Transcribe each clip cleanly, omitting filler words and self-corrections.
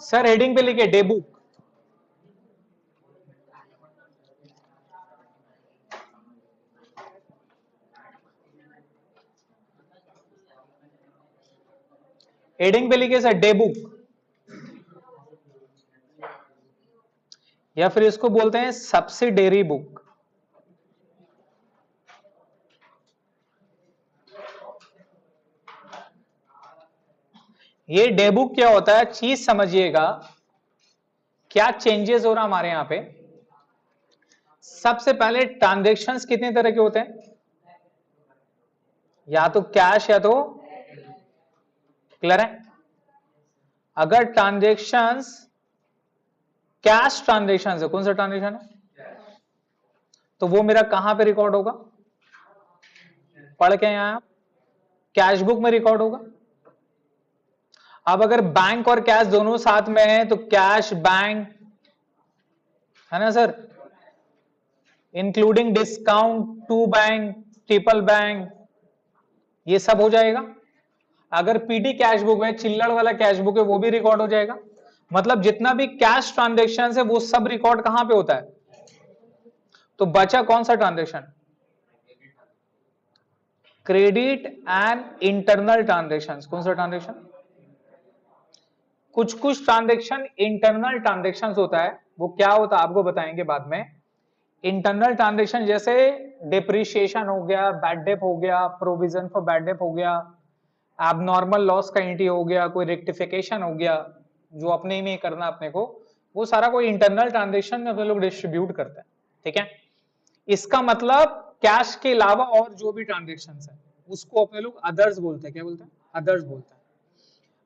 Sir heading पे लिखे day book. Heading पे लिखे सर डे बुक, या फिर इसको बोलते हैं सब्सिडेरी बुक। ये डे बुक क्या होता है, चीज समझिएगा क्या चेंजेस हो रहा हमारे यहां पे। सबसे पहले ट्रांजेक्शन्स कितने तरह के होते हैं, या तो कैश या तो, क्लियर है। अगर ट्रांजेक्शन्स कैश ट्रांजेक्शन है, कौन सा ट्रांजेक्शन है, तो वो मेरा कहां पे रिकॉर्ड होगा, पढ़ के यहां कैश बुक में रिकॉर्ड होगा। अब अगर बैंक और कैश दोनों साथ में है तो कैश बैंक है ना sir, including discount to bank triple bank, ये सब हो जाएगा। अगर पीटी कैश बुक है, चिल्लड़ वाला कैश बुक है, वो भी रिकॉर्ड हो जाएगा। मतलब जितना भी कैश ट्रांजेक्शन है वो सब रिकॉर्ड कहां पे होता है। तो बचा कौन सा transaction, credit and internal transaction. कौन सा ट्रांजेक्शन, कुछ कुछ ट्रांजेक्शन इंटरनल ट्रांजेक्शन होता है, वो क्या होता है आपको बताएंगे बाद में। इंटरनल ट्रांजेक्शन जैसे डिप्रिशिएशन हो गया, बैड डेप हो गया, प्रोविजन फॉर बैड डेप हो गया, एबनॉर्मल लॉस का एंट्री हो गया, कोई रेक्टिफिकेशन हो गया जो अपने में करना अपने को, वो सारा कोई इंटरनल ट्रांजेक्शन में अपने लोग डिस्ट्रीब्यूट करते हैं, ठीक है। इसका मतलब कैश के अलावा और जो भी ट्रांजेक्शन है उसको अपने लोग अदर्स बोलते हैं। क्या बोलते हैं, अदर्स बोलते हैं।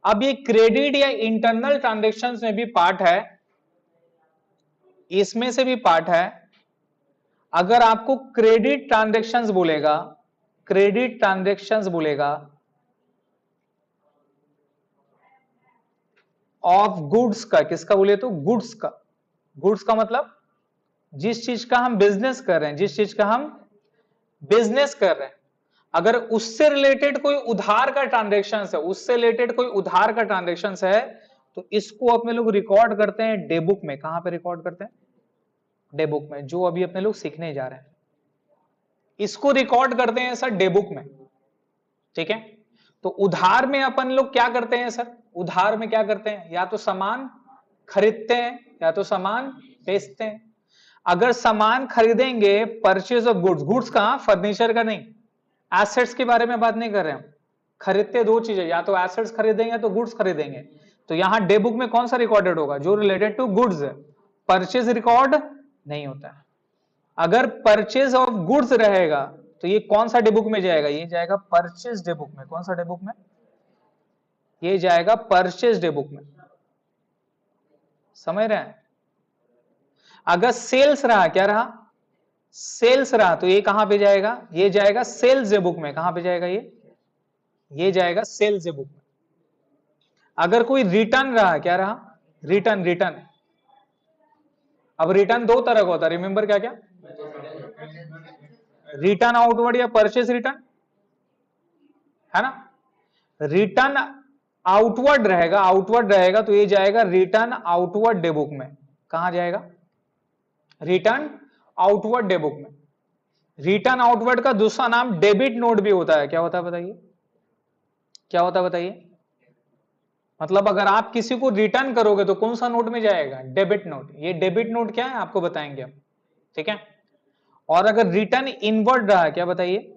अब ये क्रेडिट या इंटरनल ट्रांजेक्शन में भी पार्ट है, इसमें से भी पार्ट है। अगर आपको क्रेडिट ट्रांजेक्शन्स बोलेगा, क्रेडिट ट्रांजेक्शन्स बोलेगा ऑफ गुड्स का, किसका बोले तो गुड्स का। गुड्स का मतलब जिस चीज का हम बिजनेस कर रहे हैं, जिस चीज का हम बिजनेस कर रहे हैं, अगर उससे रिलेटेड कोई उधार का ट्रांजेक्शन है, उससे रिलेटेड कोई उधार का ट्रांजेक्शन है, तो इसको अपने लोग रिकॉर्ड करते हैं डे बुक में। कहां पे रिकॉर्ड करते हैं, डे बुक में, जो अभी अपने लोग सीखने जा रहे हैं इसको रिकॉर्ड करते हैं सर डे बुक में, ठीक है। तो उधार में अपन लोग क्या करते हैं सर, उधार में क्या करते हैं, या तो सामान खरीदते हैं या तो सामान बेचते हैं। अगर सामान खरीदेंगे, परचेज ऑफ गुड्स, गुड्स कहां, फर्नीचर का नहीं, एसेट्स के बारे में बात नहीं कर रहे हैं। खरीदते दो चीजें, या तो एसेट्स खरीदेंगे या तो गुड्स खरीदेंगे। तो यहां डे बुक में कौन सा रिकॉर्डेड होगा, जो रिलेटेड टू गुड्स है। परचेज रिकॉर्ड नहीं होता है। अगर परचेज ऑफ गुड्स रहेगा तो ये कौन सा डे बुक में जाएगा, ये जाएगा परचेज डे बुक में। कौन सा डे बुक में, ये जाएगा परचेज डे बुक में, समझ रहे हैं। अगर सेल्स रहा, क्या रहा, सेल्स रहा, तो ये कहां पे जाएगा, ये जाएगा सेल्स डे बुक में। कहां पे जाएगा ये जाएगा सेल्स डे बुक में। अगर कोई रिटर्न रहा, क्या रहा, रिटर्न, रिटर्न। अब रिटर्न दो तरह का होता है, रिमेंबर क्या क्या, रिटर्न आउटवर्ड या परचेज रिटर्न, है ना। रिटर्न आउटवर्ड रहेगा, आउटवर्ड रहेगा तो ये जाएगा रिटर्न आउटवर्ड डे बुक में। कहां जाएगा, रिटर्न आउटवर्ड डे बुक में। रिटर्न आउटवर्ड का दूसरा नाम डेबिट नोट भी होता है। क्या होता है बताइए, क्या होता है बताइए। मतलब अगर आप किसी को रिटर्न करोगे तो कौन सा नोट में जाएगा, डेबिट नोट। ये डेबिट नोट क्या है आपको बताएंगे हम, ठीक है। और अगर रिटर्न इनवर्ड रहा, क्या बताइए,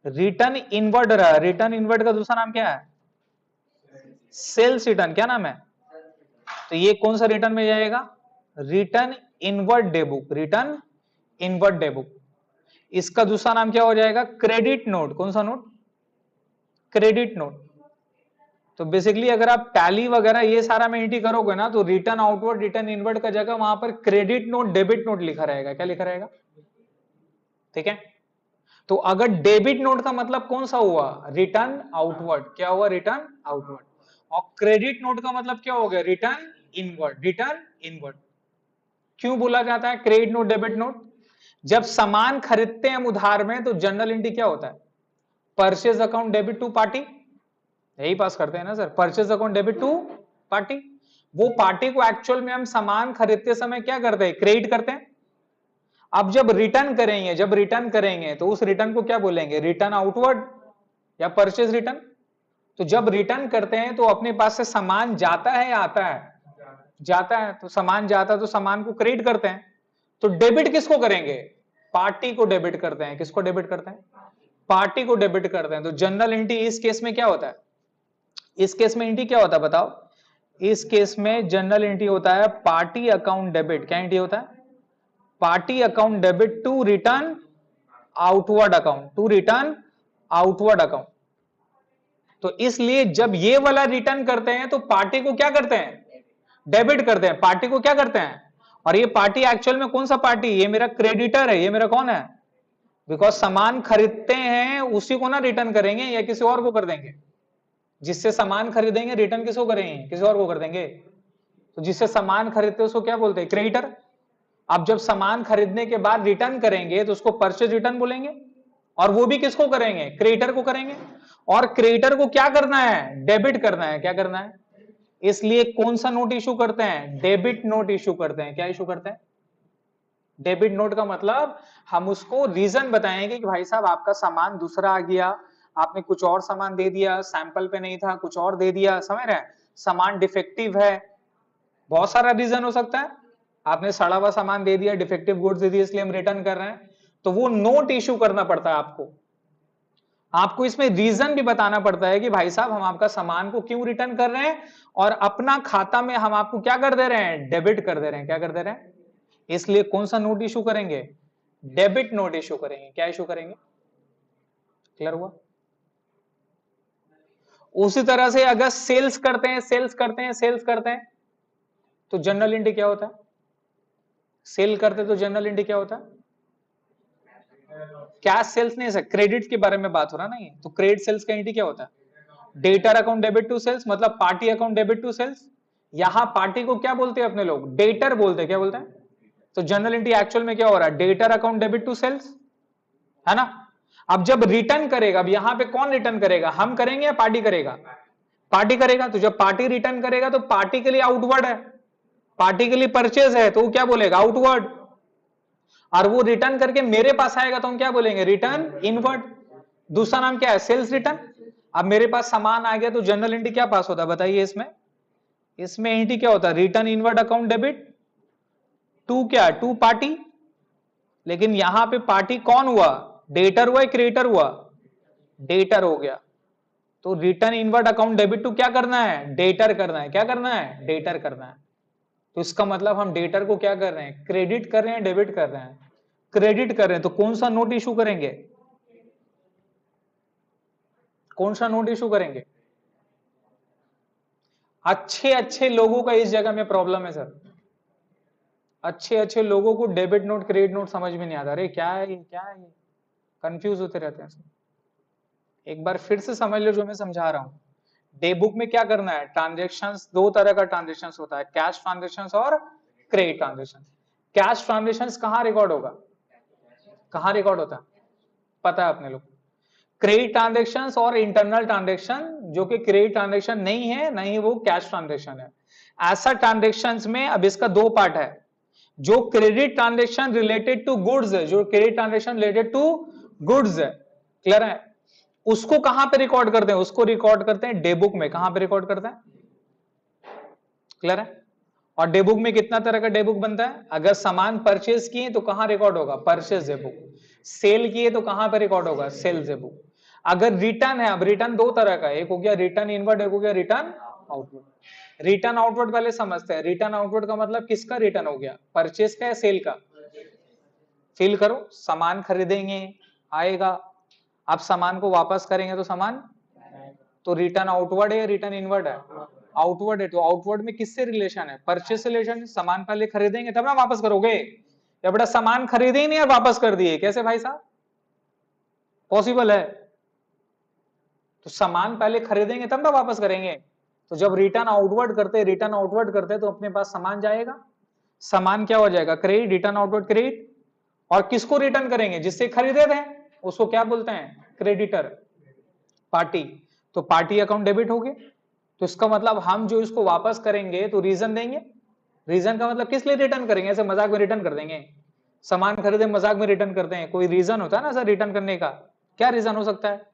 रिटर्न इनवर्ड रहा, रिटर्न इनवर्ड का दूसरा नाम क्या है, सेल्स रिटर्न। क्या नाम है, तो ये कौन सा रिटर्न में जाएगा, return inward day book, return inward day book. इसका दूसरा नाम क्या हो जाएगा, क्रेडिट नोट। कौन सा नोट, क्रेडिट नोट। तो बेसिकली अगर आप टैली वगैरह ये सारा में एंट्री करोगे ना, तो रिटर्न आउटवर्ड रिटर्न इनवर्ड का जगह वहां पर क्रेडिट नोट डेबिट नोट लिखा रहेगा। क्या लिखा रहेगा, ठीक है। तो अगर डेबिट नोट का मतलब कौन सा हुआ, रिटर्न आउटवर्ड। क्या हुआ, रिटर्न आउटवर्ड। और क्रेडिट नोट का मतलब क्या हो गया, रिटर्न इनवर्ड, रिटर्न इनवर्ड। क्यों बोला जाता है क्रेडिट नोट डेबिट नोट, जब सामान खरीदते हैं हम उधार में तो जनरल एंट्री क्या होता है, purchase account debit to party, यही पास करते हैं ना sir, purchase account debit to party. वो पार्टी को एक्चुअल में हम सामान खरीदते समय क्या करते हैं, क्रेडिट करते हैं। अब जब रिटर्न करेंगे तो उस रिटर्न को क्या बोलेंगे, रिटर्न आउटवर्ड या परचेज रिटर्न। तो जब रिटर्न करते हैं तो अपने पास से सामान जाता है या आता है, जाता है। तो सामान जाता है तो सामान को क्रेडिट करते हैं। तो डेबिट किसको करेंगे, पार्टी को डेबिट करते हैं। किसको डेबिट करते हैं, पार्टी को डेबिट करते हैं। तो जनरल एंट्री इस केस में क्या होता है, इस केस में एंट्री क्या होता है बताओ, इस केस में जनरल एंट्री होता है पार्टी अकाउंट डेबिट। क्या एंट्री होता है, party account debit to return outward account, to return outward account. तो इसलिए जब ये वाला रिटर्न करते हैं तो पार्टी को क्या करते हैं, डेबिट करते हैं। पार्टी को क्या करते हैं, और ये पार्टी एक्चुअल में कौन सा पार्टी, ये मेरा क्रेडिटर है, ये मेरा कौन है, बिकॉज सामान खरीदते हैं उसी को ना रिटर्न करेंगे या किसी और को कर देंगे। जिससे सामान खरीदेंगे रिटर्न किसको करेंगे, किसी और को कर देंगे। तो जिससे सामान खरीदते हैं उसको क्या बोलते हैं, क्रेडिटर। अब जब सामान खरीदने के बाद रिटर्न करेंगे तो उसको परचेज रिटर्न बोलेंगे, और वो भी किसको करेंगे, क्रेडिटर को करेंगे। और क्रेडिटर को क्या करना है, डेबिट करना है। क्या करना है, इसलिए कौन सा नोट इशू करते हैं, डेबिट नोट इशू करते हैं। क्या इशू करते हैं, डेबिट नोट का मतलब हम उसको रीजन बताएंगे कि भाई साहब आपका सामान दूसरा आ गया, आपने कुछ और सामान दे दिया, सैंपल पे नहीं था, कुछ और दे दिया, समझ रहे हैं, सामान डिफेक्टिव है। बहुत सारा रीजन हो सकता है, आपने सड़ा हुआ सामान दे दिया, डिफेक्टिव गुड्स दे दिया, इसलिए हम रिटर्न कर रहे हैं। तो वो नोट इशू करना पड़ता है आपको। आपको इसमें रीजन भी बताना पड़ता है कि भाई साहब हम आपका सामान को क्यों रिटर्न कर रहे हैं, और अपना खाता में हम आपको क्या कर दे रहे हैं, डेबिट कर दे रहे हैं। क्या कर दे रहे हैं, इसलिए कौन सा नोट इशू करेंगे, डेबिट नोट इशू करेंगे। क्या इशू करेंगे, क्लियर हुआ। उसी तरह से अगर सेल्स करते हैं, सेल्स करते हैं तो जनरल एंट्री क्या होता है, सेल करते तो जनरल एंट्री क्या होता है, कैश सेल्स नहीं है, क्रेडिट के बारे में बात हो रहा नहीं। तो क्रेडिट सेल्स का एंट्री क्या होता है, debtor account debit to sales, मतलब party account debit to sales. यहां पार्टी को क्या बोलते हैं अपने लोग, डेटर बोलते हैं। क्या बोलते हैं, तो जनरल एंट्री एक्चुअल में क्या हो रहा है, debtor account debit to sales, है ना। अब जब रिटर्न करेगा, अब यहां पे कौन रिटर्न करेगा, हम करेंगे या पार्टी करेगा, पार्टी करेगा। तो जब पार्टी रिटर्न करेगा तो पार्टी के लिए आउटवर्ड है, पार्टी के लिए परचेज है, तो वो क्या बोलेगा, आउटवर्ड। और वो रिटर्न करके मेरे पास आएगा तो हम क्या बोलेंगे, रिटर्न इनवर्ड। दूसरा नाम क्या है, सेल्स रिटर्न। अब मेरे पास सामान आ गया तो जनरल एंट्री क्या पास होता है बताइए, इसमें इसमें एंट्री क्या होता है, return inward account debit to क्या, टू पार्टी। लेकिन यहां पे पार्टी कौन हुआ, डेटर हुआ, क्रेडिटर हुआ, डेटर हो गया। तो return inward account debit to क्या करना है, डेटर करना है। क्या करना है, डेटर करना है। तो इसका मतलब हम डेटर को क्या कर रहे हैं, क्रेडिट कर रहे हैं, डेबिट कर रहे हैं, क्रेडिट कर रहे हैं। तो कौन सा नोट इशू करेंगे, कौन सा नोट इशू करेंगे। अच्छे अच्छे लोगों का इस जगह में प्रॉब्लम है सर, अच्छे अच्छे लोगों को डेबिट नोट क्रेडिट नोट समझ में नहीं आता, अरे क्या है ये, क्या है ये, कंफ्यूज होते रहते हैं सर। एक बार फिर से समझ लो जो मैं समझा रहा हूं। डे बुक में क्या करना है, ट्रांजेक्शन्स, दो तरह का ट्रांजेक्शन्स होता है, कैश ट्रांजेक्शन्स और क्रेडिट ट्रांजेक्शन। कैश ट्रांजेक्शन्स कहां रिकॉर्ड होगा, कहां रिकॉर्ड होता है, पता है अपने लोग। क्रेडिट ट्रांजेक्शन्स और इंटरनल ट्रांजेक्शन, जो कि क्रेडिट ट्रांजेक्शन नहीं है, नहीं वो कैश ट्रांजेक्शन है। ऐसा ट्रांजेक्शन्स में अब इसका दो पार्ट है। जो credit transaction related to goods है, जो credit transaction related to goods है, क्लियर है, उसको कहां पे रिकॉर्ड करते हैं, उसको रिकॉर्ड करते हैं डे बुक में। कहां पे रिकॉर्ड करते हैं, क्लियर है। और डे बुक में कितना तरह का डे बुक बनता है, अगर सामान परचेज किए तो कहां रिकॉर्ड होगा, परचेज डे बुक। सेल किए तो कहां पे रिकॉर्ड होगा, सेल्स डे बुक। अगर रिटर्न है, अब रिटर्न दो तरह का, एक हो गया रिटर्न इनवर्ड, एक हो गया रिटर्न आउटवर्ड। रिटर्न आउटवर्ड पहले समझते हैं। रिटर्न आउटवर्ड का मतलब किसका रिटर्न हो गया, परचेज का या सेल का। फील करो, सामान खरीदेंगे आएगा, आप सामान को वापस करेंगे तो सामान, तो रिटर्न आउटवर्ड है या रिटर्न इनवर्ड है, आउटवर्ड है। तो आउटवर्ड में किससे रिलेशन है, परचेज से रिलेशन। सामान पहले खरीदेंगे तब ना वापस करोगे, या बेटा सामान खरीदे ही नहीं और वापस कर दिए, कैसे भाई साहब, पॉसिबल है। तो सामान पहले खरीदेंगे तब ना वापस करेंगे। तो जब रिटर्न आउटवर्ड करते, रिटर्न आउटवर्ड करते तो अपने पास सामान जाएगा, सामान क्या हो जाएगा, क्रेडिट, रिटर्न आउटवर्ड क्रेडिट। और किसको रिटर्न करेंगे, जिससे खरीदे थे, उसको क्या बोलते हैं, क्रेडिटर, पार्टी। तो पार्टी अकाउंट डेबिट हो गए। तो इसका मतलब हम जो इसको वापस करेंगे तो रीजन देंगे। रीजन का मतलब किस लिए रिटर्न करेंगे? ऐसे मजाक में रिटर्न कर देंगे? सामान खरीदे मजाक में रिटर्न करते हैं, कोई रीजन होता है ना सर रिटर्न करने का? क्या रीजन हो सकता है?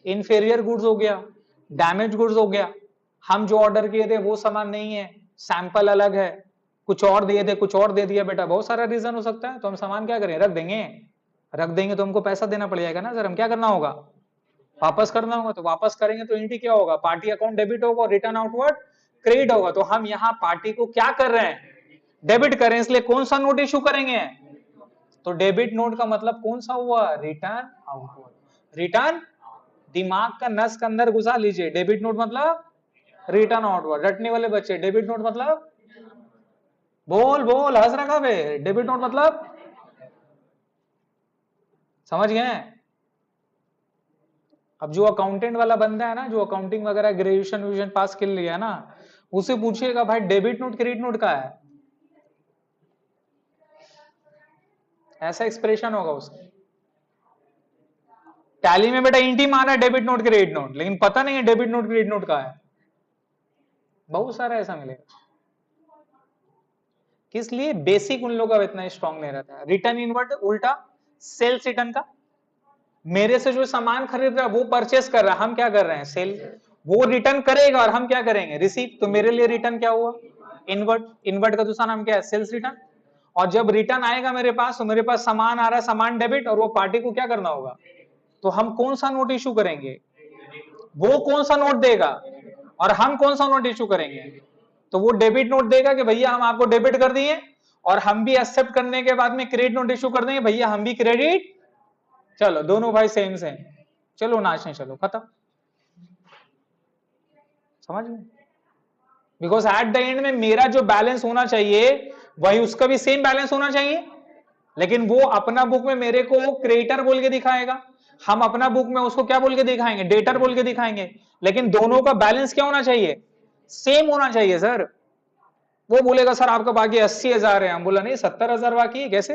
इंफेरियर गुड्स हो गया, डैमेज गुड्स हो गया, हम जो ऑर्डर किए थे वो सामान नहीं है, सैंपल अलग है, कुछ और दिए थे कुछ और दे दिया बेटा, बहुत सारा रीजन हो सकता है। तो हम सामान क्या करें? रख देंगे। रख देंगे तो हमको पैसा देना पड़ जाएगा ना सर, हम क्या करना होगा? वापस करना होगा। तो वापस करेंगे तो एंट्री क्या होगा? पार्टी अकाउंट डेबिट होगा, रिटर्न आउटवर्ड क्रेडिट होगा। तो हम यहाँ पार्टी को क्या कर रहे हैं? डेबिट करें, इसलिए कौन सा नोट इशू करेंगे? तो डेबिट नोट का मतलब कौन सा हुआ? Return outward. रिटर्न, दिमाग का नस के अंदर घुसा लीजिए, डेबिट नोट मतलब रिटर्न आउटवर्ड। रटने वाले बच्चे, डेबिट नोट मतलब, बोल बोल, हंस रखा बे, डेबिट नोट मतलब समझ गए? अब जो अकाउंटेंट वाला बंदा है ना, जो अकाउंटिंग वगैरह ग्रेजुएशन पास कर लिया ना, उसे पूछिएगा भाई डेबिट नोट क्रेडिट नोट का है, ऐसा एक्सप्रेशन होगा उसका। टैली में बेटा इंटी माना है डेबिट नोट क्रेडिट नोट, लेकिन पता नहीं है डेबिट नोट क्रेडिट नोट का है। बहुत सारा ऐसा मिलेगा। किस लिए? बेसिक उन लोगों का इतना स्ट्रांग नहीं रहता है। रिटर्न इनवर्ट उल्टा सेल्स रिटर्न का, मेरे से जो सामान खरीद रहा है वो परचेस कर रहा है, हम क्या कर रहे हैं? सेल। वो रिटर्न करेगा और हम क्या करेंगे? रिसीव। तो मेरे लिए रिटर्न क्या हुआ? इनवर्ट। इनवर्ट का दूसरा नाम क्या है? Sales return. और जब रिटर्न आएगा मेरे पास, तो मेरे पास सामान आ रहा है, सामान डेबिट, और वो पार्टी को क्या करना होगा? तो हम कौन सा नोट इशू करेंगे? वो कौन सा नोट देगा और हम कौन सा नोट इशू करेंगे? तो वो डेबिट नोट देगा कि भैया हम आपको डेबिट कर दिए, और हम भी एक्सेप्ट करने के बाद में क्रेडिट नोट इशू कर देंगे, भैया हम भी क्रेडिट। चलो दोनों भाई सेम सेम, चलो नाचने चलो, खत्म। समझ में? बिकॉज एट द एंड में मेरा जो बैलेंस होना चाहिए वही उसका भी सेम बैलेंस होना चाहिए, लेकिन वो अपना बुक में मेरे को क्रेडिटर बोल के दिखाएगा, हम अपना बुक में उसको क्या बोल के दिखाएंगे? डेटर बोल के दिखाएंगे। लेकिन दोनों का बैलेंस क्या होना चाहिए? सेम होना चाहिए सर। वो बोलेगा सर आपका बाकी 80,000 है, हम बोला नहीं 70,000 बाकी है, कैसे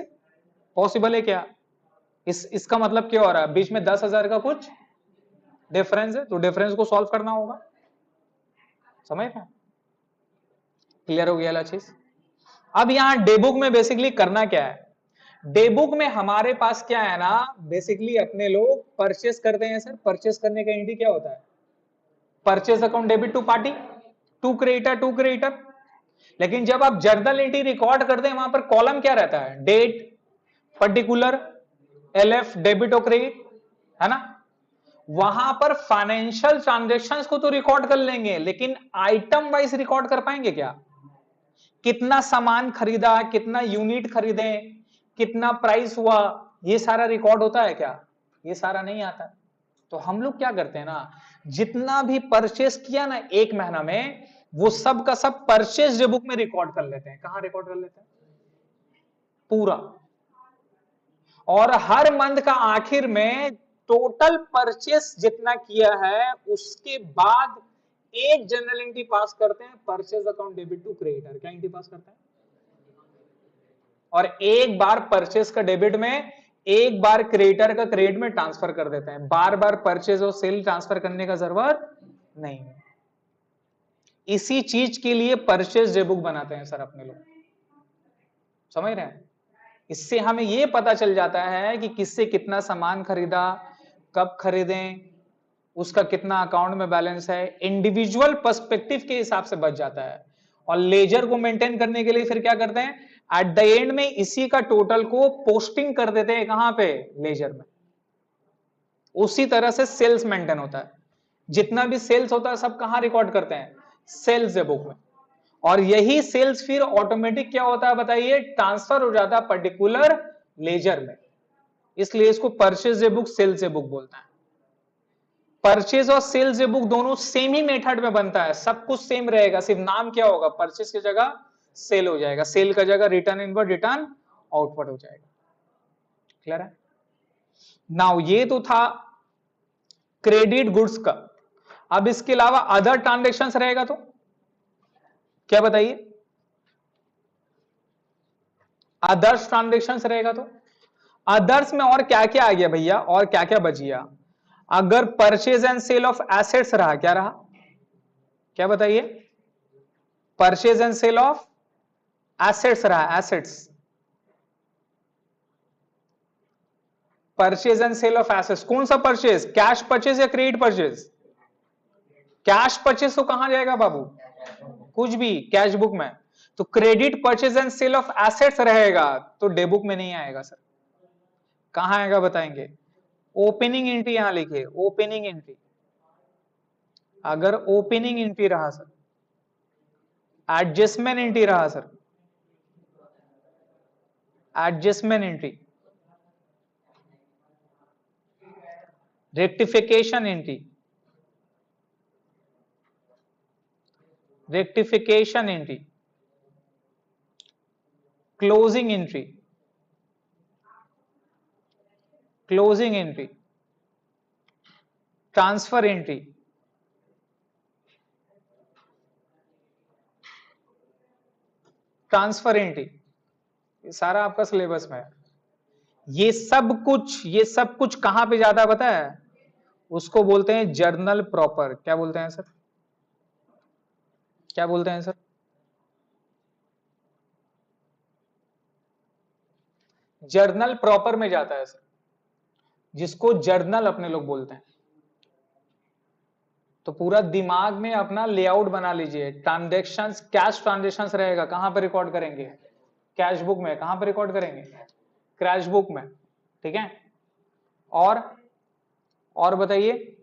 पॉसिबल है क्या? इसका मतलब क्या हो रहा है? बीच में 10,000 का कुछ डिफरेंस है, तो डिफरेंस को सॉल्व करना होगा। समझ रहे? क्लियर हो गया चीज? अब यहां डेबुक में बेसिकली करना क्या है? डेबुक में हमारे पास क्या है ना, बेसिकली अपने लोग परचेस करते हैं सर। परचेस करने का एंट्री क्या होता है? Purchase account debit to party, to creditor, to creditor. लेकिन जब आप जर्नल एंट्री रिकॉर्ड करते हैं, वहां पर कॉलम क्या रहता है? डेट, पर्टिकुलर, एलएफ, डेबिट और क्रेडिट, है ना? वहां पर फाइनेंशियल ट्रांजेक्शन्स को तो रिकॉर्ड कर लेंगे, लेकिन आइटम वाइज रिकॉर्ड कर पाएंगे क्या? कितना सामान खरीदा, कितना यूनिट खरीदे, कितना प्राइस हुआ, ये सारा रिकॉर्ड होता है क्या? ये सारा नहीं आता। तो हम लोग क्या करते हैं ना, जितना भी परचेस किया ना एक महीना में, वो सब का सब परचेस बुक में रिकॉर्ड कर लेते हैं। कहां रिकॉर्ड कर लेते हैं? पूरा। और हर मंथ का आखिर में टोटल परचेस जितना किया है उसके बाद एक जनरल एंट्री पास करते हैं, purchase account debit to creditor. क्या एंट्री पास करते हैं? और एक बार परचेस का डेबिट में, एक बार क्रेडिटर का क्रेडिट में ट्रांसफर कर देते हैं। बार बार परचेस और सेल ट्रांसफर करने का जरूरत नहीं है। इसी चीज के लिए परचेस डे बुक बनाते हैं सर अपने लोग। समझ रहे हैं? इससे हमें यह पता चल जाता है कि किससे कितना सामान खरीदा, कब खरीदें, उसका कितना अकाउंट में बैलेंस है। इंडिविजुअल पर्सपेक्टिव के हिसाब से बच जाता है। और लेजर को मेंटेन करने के लिए फिर क्या करते हैं? एट द एंड में इसी का टोटल को पोस्टिंग कर देते हैं। कहां पे? लेजर में। उसी तरह से सेल्स मेंटेन होता है। जितना भी सेल्स होता है सब कहां रिकॉर्ड करते हैं? सेल्स बुक में। और यही सेल्स फिर ऑटोमेटिक क्या होता है बताइए? ट्रांसफर हो जाता है पर्टिकुलर लेजर में। इसलिए इसको परचेज बुक, सेल्स बुक बोलता है। परचेज और सेल्स बुक दोनों सेम ही मेथड में बनता है, सब कुछ सेम रहेगा, सिर्फ नाम क्या होगा? परचेज की जगह सेल हो जाएगा, सेल का जगह रिटर्न इनवर्ड, रिटर्न आउटवर्ड हो जाएगा। क्लियर है? नाउ ये तो था क्रेडिट गुड्स का। अब इसके अलावा अदर ट्रांजेक्शंस रहेगा तो क्या बताइए? अदर्स ट्रांजेक्शंस रहेगा तो अदर्स में और क्या क्या आ गया भैया? और क्या क्या बच गया? अगर purchase and sale of assets रहा, क्या रहा? क्या बताइए? Purchase and sale of assets रहा है, assets. Purchase and sale of assets, कौन सा परचेज? कैश परचेज या क्रेडिट परचेज? कैश परचेज तो कहां जाएगा बाबू? कुछ भी कैश बुक में। तो credit purchase and sale of assets रहेगा तो डे बुक में नहीं आएगा सर। कहां आएगा बताएंगे? ओपनिंग एंट्री यहां लिखिए, ओपनिंग एंट्री। अगर ओपनिंग एंट्री रहा सर, एडजस्टमेंट एंट्री रहा sir, adjustment entry, rectification entry, rectification entry, closing entry, closing entry, transfer entry, transfer entry, ये सारा आपका सिलेबस में है। ये सब कुछ कहां पे जाता है पता है? उसको बोलते हैं जर्नल प्रॉपर। क्या बोलते हैं सर? क्या बोलते हैं सर? जर्नल प्रॉपर में जाता है सर, जिसको जर्नल अपने लोग बोलते हैं। तो पूरा दिमाग में अपना लेआउट बना लीजिए। ट्रांजेक्शंस, कैश ट्रांजेक्शंस रहेगा, कहां पर रिकॉर्ड करेंगे? कैश बुक में। कहां पर रिकॉर्ड करेंगे? क्रैश बुक में। ठीक है। और बताइए,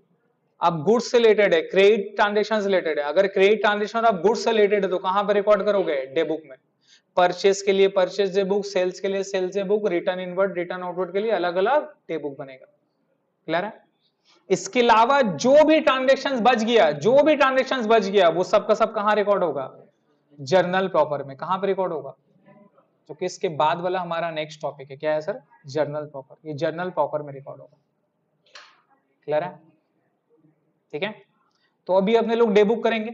अब गुड्स से रिलेटेड है, क्रेडिट ट्रांजेक्शन से रिलेटेड है। अगर क्रेडिट ट्रांजेक्शन अब गुड्स से रिलेटेड है तो कहां पर रिकॉर्ड करोगे? डे बुक में। परचेस के लिए परचेस डे बुक, सेल्स के लिए sales day book, return inward, return outward के लिए अलग अलग डे बुक बनेगा। क्लियर है? इसके अलावा जो भी ट्रांजेक्शन बच गया, जो भी ट्रांजेक्शन बच गया, वो सब का सब कहां रिकॉर्ड होगा? जर्नल प्रॉपर में। कहां पर रिकॉर्ड होगा? जो कि इसके बाद वाला हमारा नेक्स्ट टॉपिक है। क्या है सर? Journal proper. ये जर्नल प्रॉपर में रिकॉर्ड होगा। क्लियर है? ठीक है। तो अभी अपने लोग डे बुक करेंगे।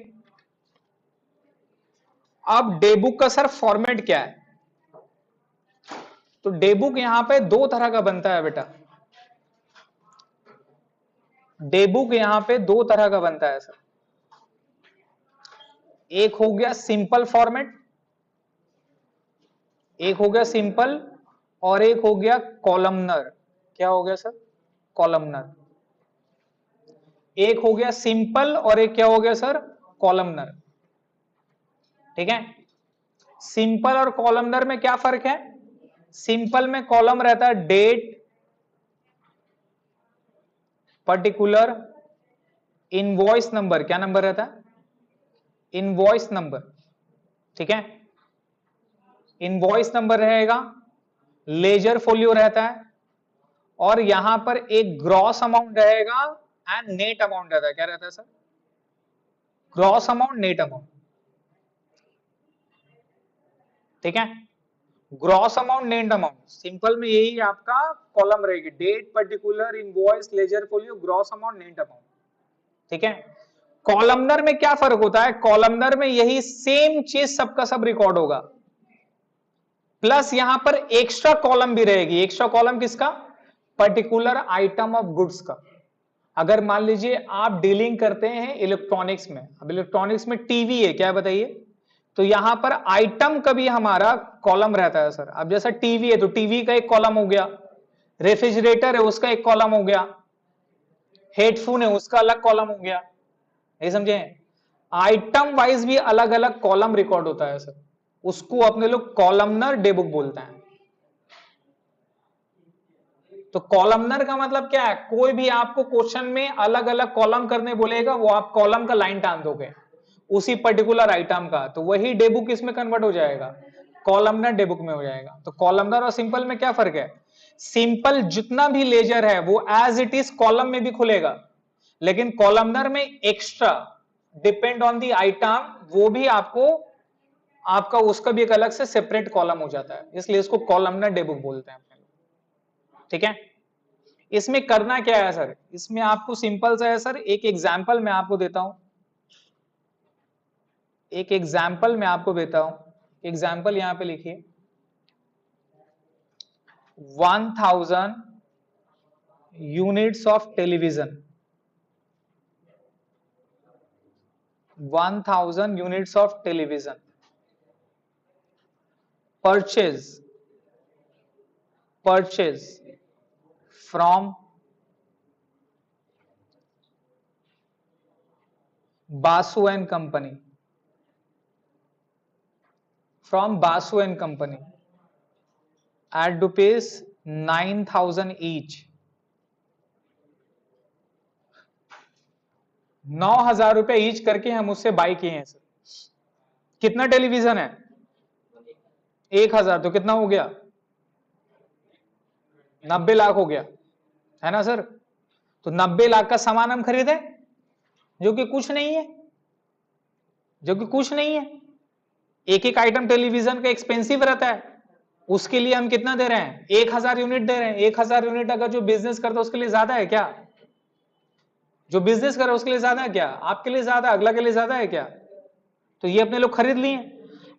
अब डे बुक का सर फॉर्मेट क्या है? तो डे बुक यहां पे दो तरह का बनता है बेटा। डे बुक यहां पे दो तरह का बनता है सर। एक हो गया सिंपल फॉर्मेट, एक हो गया सिंपल, और एक हो गया कॉलमनर। क्या हो गया सर? कॉलमनर। एक हो गया सिंपल और एक क्या हो गया सर? कॉलमनर। ठीक है। सिंपल और कॉलमनर में क्या फर्क है? सिंपल में कॉलम रहता है डेट, पर्टिकुलर, इनवॉइस नंबर। क्या नंबर रहता है? Invoice number. ठीक है। इनवॉइस नंबर रहेगा, लेजर फोलियो रहता है, और यहां पर एक ग्रॉस अमाउंट रहेगा एंड नेट अमाउंट रहता है। क्या रहता है sir? Gross amount, net amount. ठीक है। Gross amount, net amount. Simple में यही आपका कॉलम रहेगी, date, particular, invoice, ledger folio, gross amount, net amount. ठीक है। कॉलमनर में क्या फर्क होता है? कॉलमनर में यही सेम चीज सबका सब रिकॉर्ड होगा, प्लस यहां पर एक्स्ट्रा कॉलम भी रहेगी। एक्स्ट्रा कॉलम किसका? पर्टिकुलर आइटम ऑफ गुड्स का। अगर मान लीजिए आप डीलिंग करते हैं इलेक्ट्रॉनिक्स में, अब इलेक्ट्रॉनिक्स में टीवी है, क्या बताइए, तो यहां पर आइटम का भी हमारा कॉलम रहता है सर। अब जैसा टीवी है तो टीवी का एक कॉलम हो गया, रेफ्रिजरेटर है उसका एक कॉलम हो गया, हेडफोन है उसका अलग कॉलम हो गया। नहीं समझे? आइटम वाइज भी अलग अलग कॉलम रिकॉर्ड होता है सर, उसको अपने लोग कॉलमनर डे बुक बोलते हैं। तो कॉलमनर का मतलब क्या है? कोई भी आपको क्वेश्चन में अलग अलग कॉलम करने बोलेगा, वो आप कॉलम का लाइन टान दोगे उसी पर्टिकुलर आइटम का, तो वही डे बुक इसमें कन्वर्ट हो जाएगा, कॉलमनर डे बुक में हो जाएगा। तो कॉलमनर और सिंपल में क्या फर्क है? सिंपल जितना भी लेजर है वो एज इट इज कॉलम में भी खुलेगा, लेकिन कॉलमनर में extra depend on the item, वो भी आपको आपका उसका भी एक अलग से सेपरेट कॉलम हो जाता है, इसलिए इसको कॉलमनर डे बुक बोलते हैं अपने लोग। ठीक है। इसमें करना क्या है सर? इसमें आपको सिंपल सा है सर, एक एग्जांपल मैं आपको देता हूं, एक एग्जाम्पल मैं आपको देता हूं। एग्जाम्पल यहां पे लिखिए, 1000 units of television, 1000 units of television. Purchase from Basu and Company. From Basu and Company at rupees 9000 each. 9000 रुपए ईच करके हम उससे बाई किए हैं सर. कितना टेलीविजन है? 1000. तो कितना हो गया? 90 लाख हो गया, है ना सर? तो 90 लाख का सामान हम खरीदे जो कि कुछ नहीं है, जो कि कुछ नहीं है. एक एक आइटम टेलीविजन का एक्सपेंसिव रहता है, उसके लिए हम कितना दे रहे हैं? 1000 यूनिट दे रहे हैं. 1000 यूनिट अगर जो बिजनेस करता है उसके लिए ज्यादा है क्या? जो बिजनेस कर रहा है उसके लिए ज्यादा है क्या? आपके लिए ज्यादा, अगला के लिए ज्यादा है क्या? तो ये अपने लोग खरीद लिए.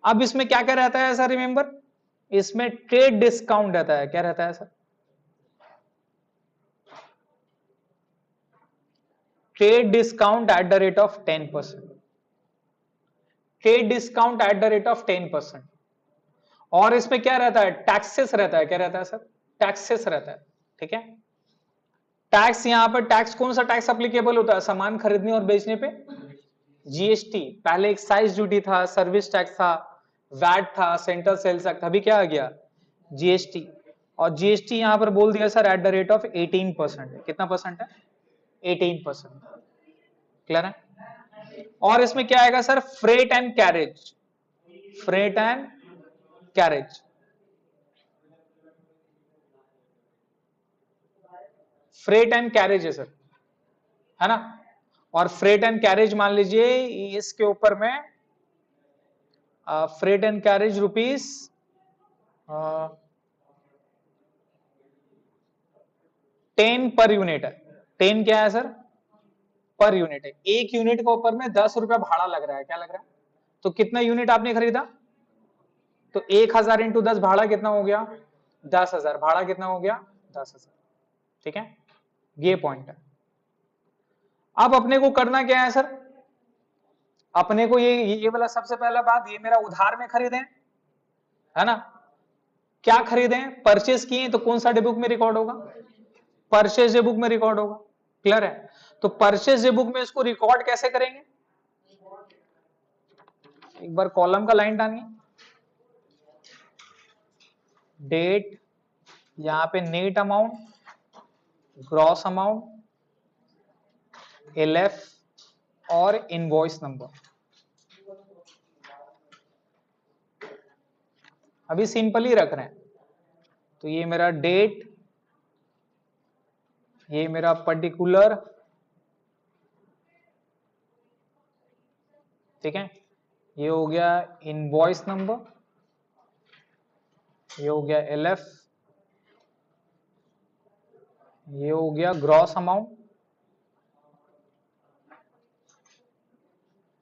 अब इसमें क्या क्या रहता है सर? रिमेंबर, इसमें ट्रेड डिस्काउंट रहता है. क्या रहता है sir? Trade discount at the rate of 10%. Trade discount at the rate of 10%. और इसमें क्या रहता है? टैक्सेस रहता है. क्या रहता है सर? टैक्सेस रहता है. ठीक है. टैक्स, यहां पर टैक्स कौन सा टैक्स अप्लीकेबल होता है? सामान खरीदने और बेचने पे जीएसटी. पहले एक्साइज ड्यूटी था, सर्विस टैक्स था, वैट था, सेंट्रल सेल्स टैक्स. अभी क्या आ गया? जीएसटी. और जीएसटी यहां पर बोल दिया sir eight the rate of 18%. कितना परसेंट है? 18%. क्लियर है? और इसमें क्या आएगा sir? Freight and carriage. Freight and carriage. Freight and carriage है सर, है ना? और फ्रेट एंड कैरेज मान लीजिए इसके ऊपर में freight and carriage rupees 10 per unit है. 10 क्या है सर? पर यूनिट है. एक यूनिट के ऊपर में 10 रुपया भाड़ा लग रहा है. क्या लग रहा है? तो कितना यूनिट आपने खरीदा? तो 1000 इंटू 10 भाड़ा कितना हो गया? 10,000. भाड़ा कितना हो गया? 10,000. ठीक है, ये पॉइंट है. अब अपने को करना क्या है सर? अपने को ये वाला सबसे पहला बात, ये मेरा उधार में खरीदे, है ना? क्या खरीदे? परचेस किए. तो कौन सा डे बुक में रिकॉर्ड होगा? परचेज डे बुक में रिकॉर्ड होगा. क्लियर है? तो परचेज डे बुक में इसको रिकॉर्ड कैसे करेंगे? एक बार कॉलम का लाइन डालिए. डेट, यहां पे net amount, gross amount, LF और इनवॉइस नंबर. अभी सिंपल ही रख रहे हैं. तो ये मेरा डेट, ये मेरा पर्टिकुलर, ठीक है, ये हो गया इनवॉइस नंबर, ये हो गया एलएफ, ये हो गया ग्रॉस अमाउंट,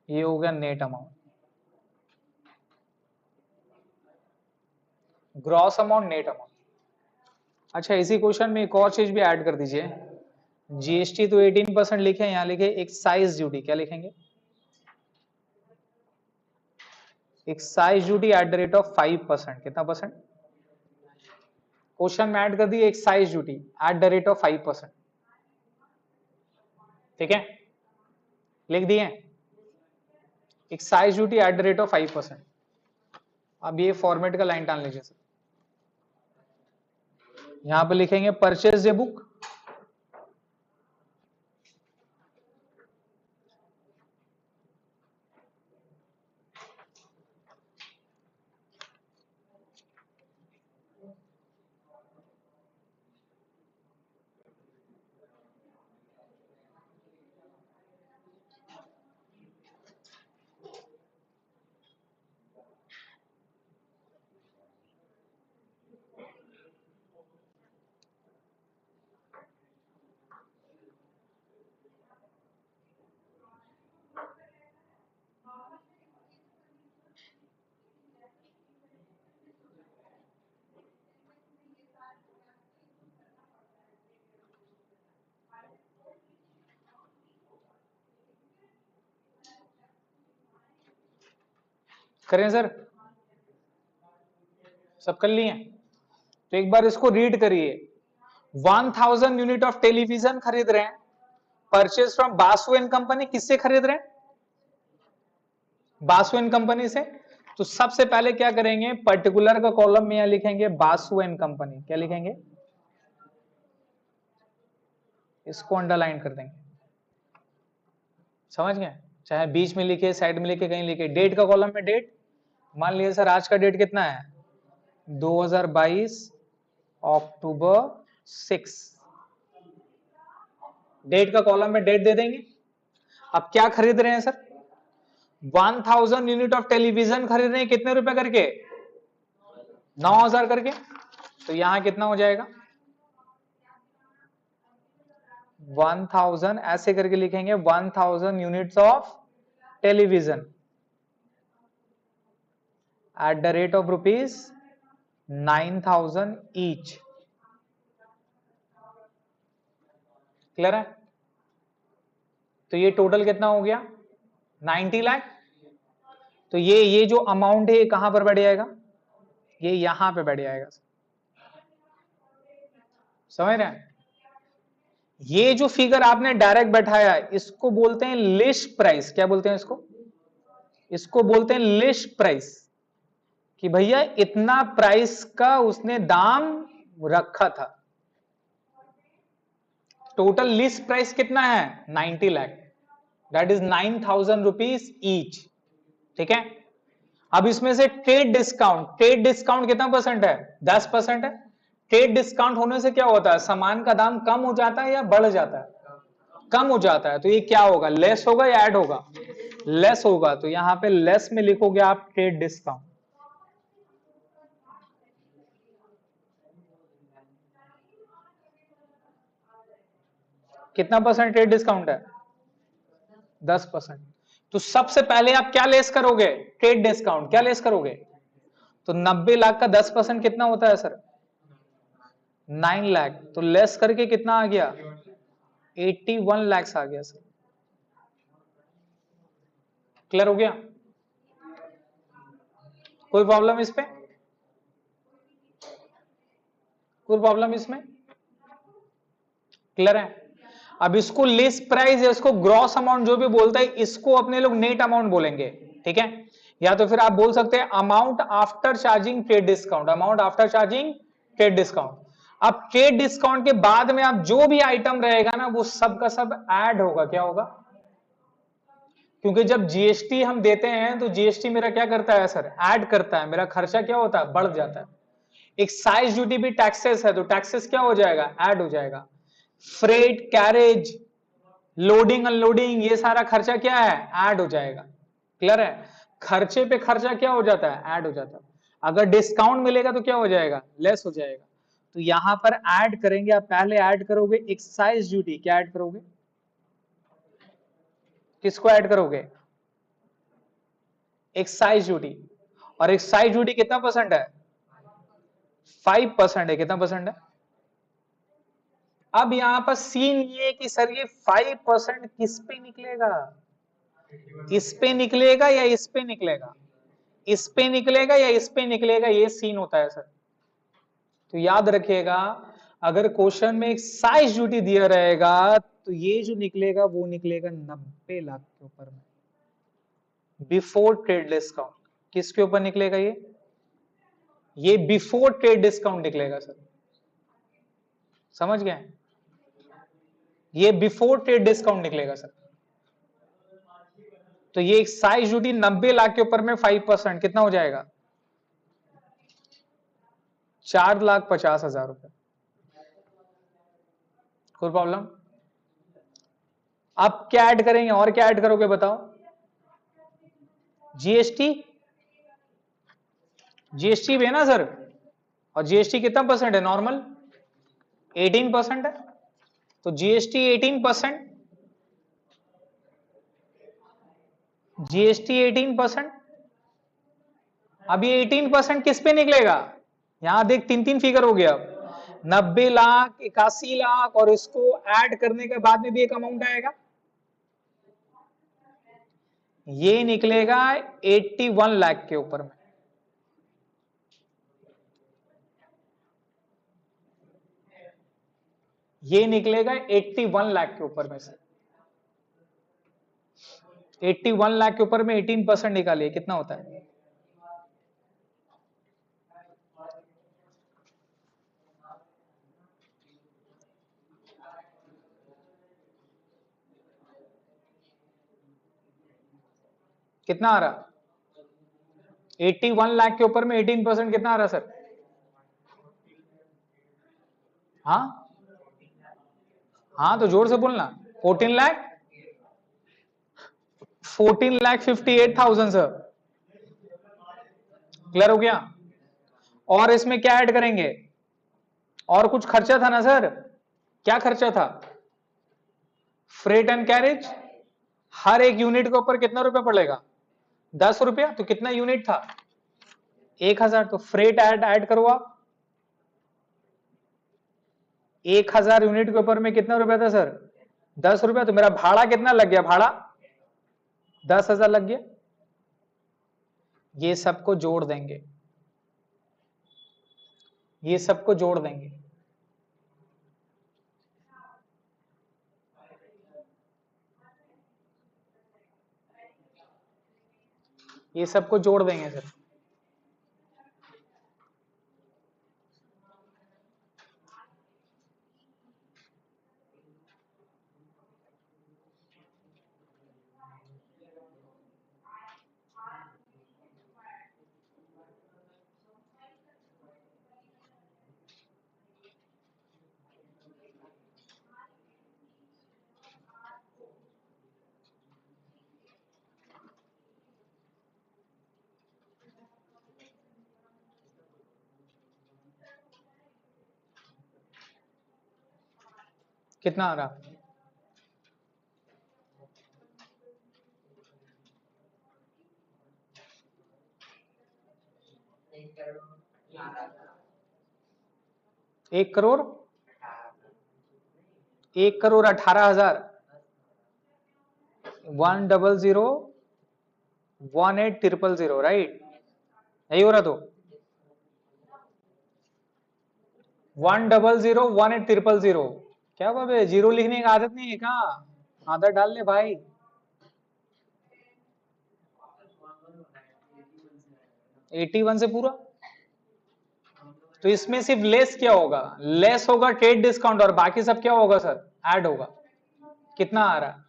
ये हो गया net amount. Gross amount, net amount. अच्छा, इसी क्वेश्चन में एक और चीज भी ऐड कर दीजिए. जीएसटी तो 18% लिखे, यहां लिखे एक्साइज ड्यूटी. क्या लिखेंगे? Excise duty eight the rate of 5%. कितना परसेंट? क्वेश्चन में ऐड कर दिए excise duty eight the rate of 5%. ठीक है, लिख दिए excise duty eight the rate of 5%. अब ये फॉर्मेट का लाइन टान लीजिए सर. यहां पे लिखेंगे परचेज डे बुक, करें सर? सब कर लिए? तो एक बार इसको रीड करिए। 1000 यूनिट ऑफ टेलीविजन खरीद रहे हैं, purchase from Basu and company. किससे खरीद रहे हैं? बासु एंड कंपनी से। तो सबसे पहले क्या करेंगे, पर्टिकुलर का कॉलम में यहां लिखेंगे बासु एंड कंपनी। क्या लिखेंगे? इसको अंडरलाइन कर देंगे। समझ गए? चाहे बीच में लिखे, साइड में लिखे, कहीं लिखे। डेट का कॉलम में डेट, मान लीजिए सर आज का डेट कितना है, 2022 अक्टूबर 6। डेट का कॉलम में डेट दे देंगे। अब क्या खरीद रहे हैं सर? 1000 यूनिट ऑफ टेलीविजन खरीद रहे हैं। कितने रुपए करके? 9000 करके। तो यहां कितना हो जाएगा? 1000 ऐसे करके लिखेंगे, 1000 units of television eight the rate of ₹9000 each. Clear है? तो ये टोटल कितना हो गया? 90 लाख। तो ये जो अमाउंट है ये कहां पर बैठ जाएगा? ये यहां पे बैठ जाएगा। समझ रहे हैं? ये जो फिगर आपने डायरेक्ट बैठाया इसको बोलते हैं लिस्ट प्राइस। क्या बोलते हैं इसको? इसको बोलते हैं लिस्ट प्राइस, कि भैया इतना प्राइस का उसने दाम रखा था। टोटल लिस्ट प्राइस कितना है? 90 lakh. That is 9000 rupees each. ठीक है? अब इसमें से ट्रेड डिस्काउंट, ट्रेड डिस्काउंट कितना परसेंट है? 10% है। ट्रेड डिस्काउंट होने से क्या होता है, सामान का दाम कम हो जाता है या बढ़ जाता है? कम हो जाता है। तो ये क्या होगा, लेस होगा या ऐड होगा? लेस होगा। तो यहां पे लेस में लिखोगे आप ट्रेड डिस्काउंट। कितना परसेंट ट्रेड डिस्काउंट है? 10%। तो सबसे पहले आप क्या लेस करोगे? Trade discount. क्या लेस करोगे? तो 90 लाख का 10% कितना होता है सर? 9 लाख। तो लेस करके कितना आ गया? 81 लाख आ गया सर। क्लियर हो गया? कोई प्रॉब्लम इस पे? कोई प्रॉब्लम इसमें? क्लियर है? अब इसको लिस्ट प्राइस या इसको ग्रॉस अमाउंट जो भी बोलता है, इसको अपने लोग नेट अमाउंट बोलेंगे। ठीक है? या तो फिर आप बोल सकते हैं amount after charging trade discount. Amount after charging trade discount. अब ट्रेड डिस्काउंट के बाद में आप जो भी आइटम रहेगा ना, वो सब का सब ऐड होगा। क्या होगा? क्योंकि जब जीएसटी हम देते हैं तो जीएसटी मेरा क्या करता है सर? ऐड करता है। मेरा खर्चा क्या होता है? बढ़ जाता है। एक्साइज ड्यूटी भी टैक्सेस है, तो टैक्सेस क्या हो जाएगा? ऐड हो जाएगा। फ्रेट, कैरेज, लोडिंग अनलोडिंग, ये सारा खर्चा क्या है? ऐड हो जाएगा। क्लियर है? खर्चे पे खर्चा क्या हो जाता है? ऐड हो जाता है। अगर डिस्काउंट मिलेगा तो क्या हो जाएगा? लेस हो जाएगा। तो यहां पर ऐड करेंगे। आप पहले ऐड करोगे एक्साइज ड्यूटी। क्या ऐड करोगे? किसको ऐड करोगे? Excise duty. और एक्साइज ड्यूटी कितना परसेंट है? 5% है। कितना परसेंट है? अब यहां पर सीन ये कि सर ये 5% किस पे निकलेगा? इस पे निकलेगा या इस पे निकलेगा? इस पे निकलेगा या इस पे निकलेगा? ये सीन होता है सर। तो याद रखिएगा, अगर क्वेश्चन में एक साइज ड्यूटी दिया रहेगा तो ये जो निकलेगा वो निकलेगा 90 लाख के ऊपर में, बिफोर ट्रेड डिस्काउंट। किसके ऊपर निकलेगा? ये बिफोर ट्रेड डिस्काउंट निकलेगा सर। समझ गए? ये बिफोर ट्रेड डिस्काउंट निकलेगा सर। तो ये एक्साइज ड्यूटी 90 लाख के ऊपर में 5% कितना हो जाएगा? 4,50,000 रुपए। कोई प्रॉब्लम? आप क्या ऐड करेंगे और क्या ऐड करोगे बताओ? जीएसटी। जीएसटी भी है ना सर? और जीएसटी कितना परसेंट है? नॉर्मल 18% है। तो जीएसटी 18%, जीएसटी 18%। अब ये 18% किस पे निकलेगा? यहां देख 3 फिगर हो गया। 90 लाख, 81 लाख, और इसको ऐड करने के बाद में भी एक अमाउंट आएगा। ये निकलेगा 81 लाख के ऊपर में। ये निकलेगा 81 लाख के ऊपर में से। 81 लाख के ऊपर में 18% निकालिए, कितना होता है? कितना आ रहा? 81 लाख के ऊपर में 18% कितना आ रहा सर? हाँ हाँ, तो जोर से बोलना। 14 लाख 14,58,000 सर। क्लियर हो गया? और इसमें क्या ऐड करेंगे? और कुछ खर्चा था ना सर? क्या खर्चा था? Freight and carriage. हर एक यूनिट के ऊपर कितना रुपया पड़ेगा? 10 रुपया। तो कितना यूनिट था? 1000। तो फ्रेट ऐड करो आप। 1000 यूनिट के ऊपर में कितना रुपया था सर? 10 रुपया। तो मेरा भाड़ा कितना लग गया? भाड़ा 10,000 लग गया। ये सबको जोड़ देंगे, ये सबको जोड़ देंगे। ये सबको जोड़ देंगे सर। कितना आ रहा? एक करोड़ 1,18,000। 100,18,000 राइट? यही हो रहा? तो 100,18,000। क्या बात है, जीरो लिखने की आदत नहीं है क्या? आदत डाल ले भाई। एटी वन से पूरा। तो इसमें सिर्फ लेस क्या होगा? लेस होगा ट्रेड डिस्काउंट, और बाकी सब क्या होगा सर? ऐड होगा। कितना आ रहा?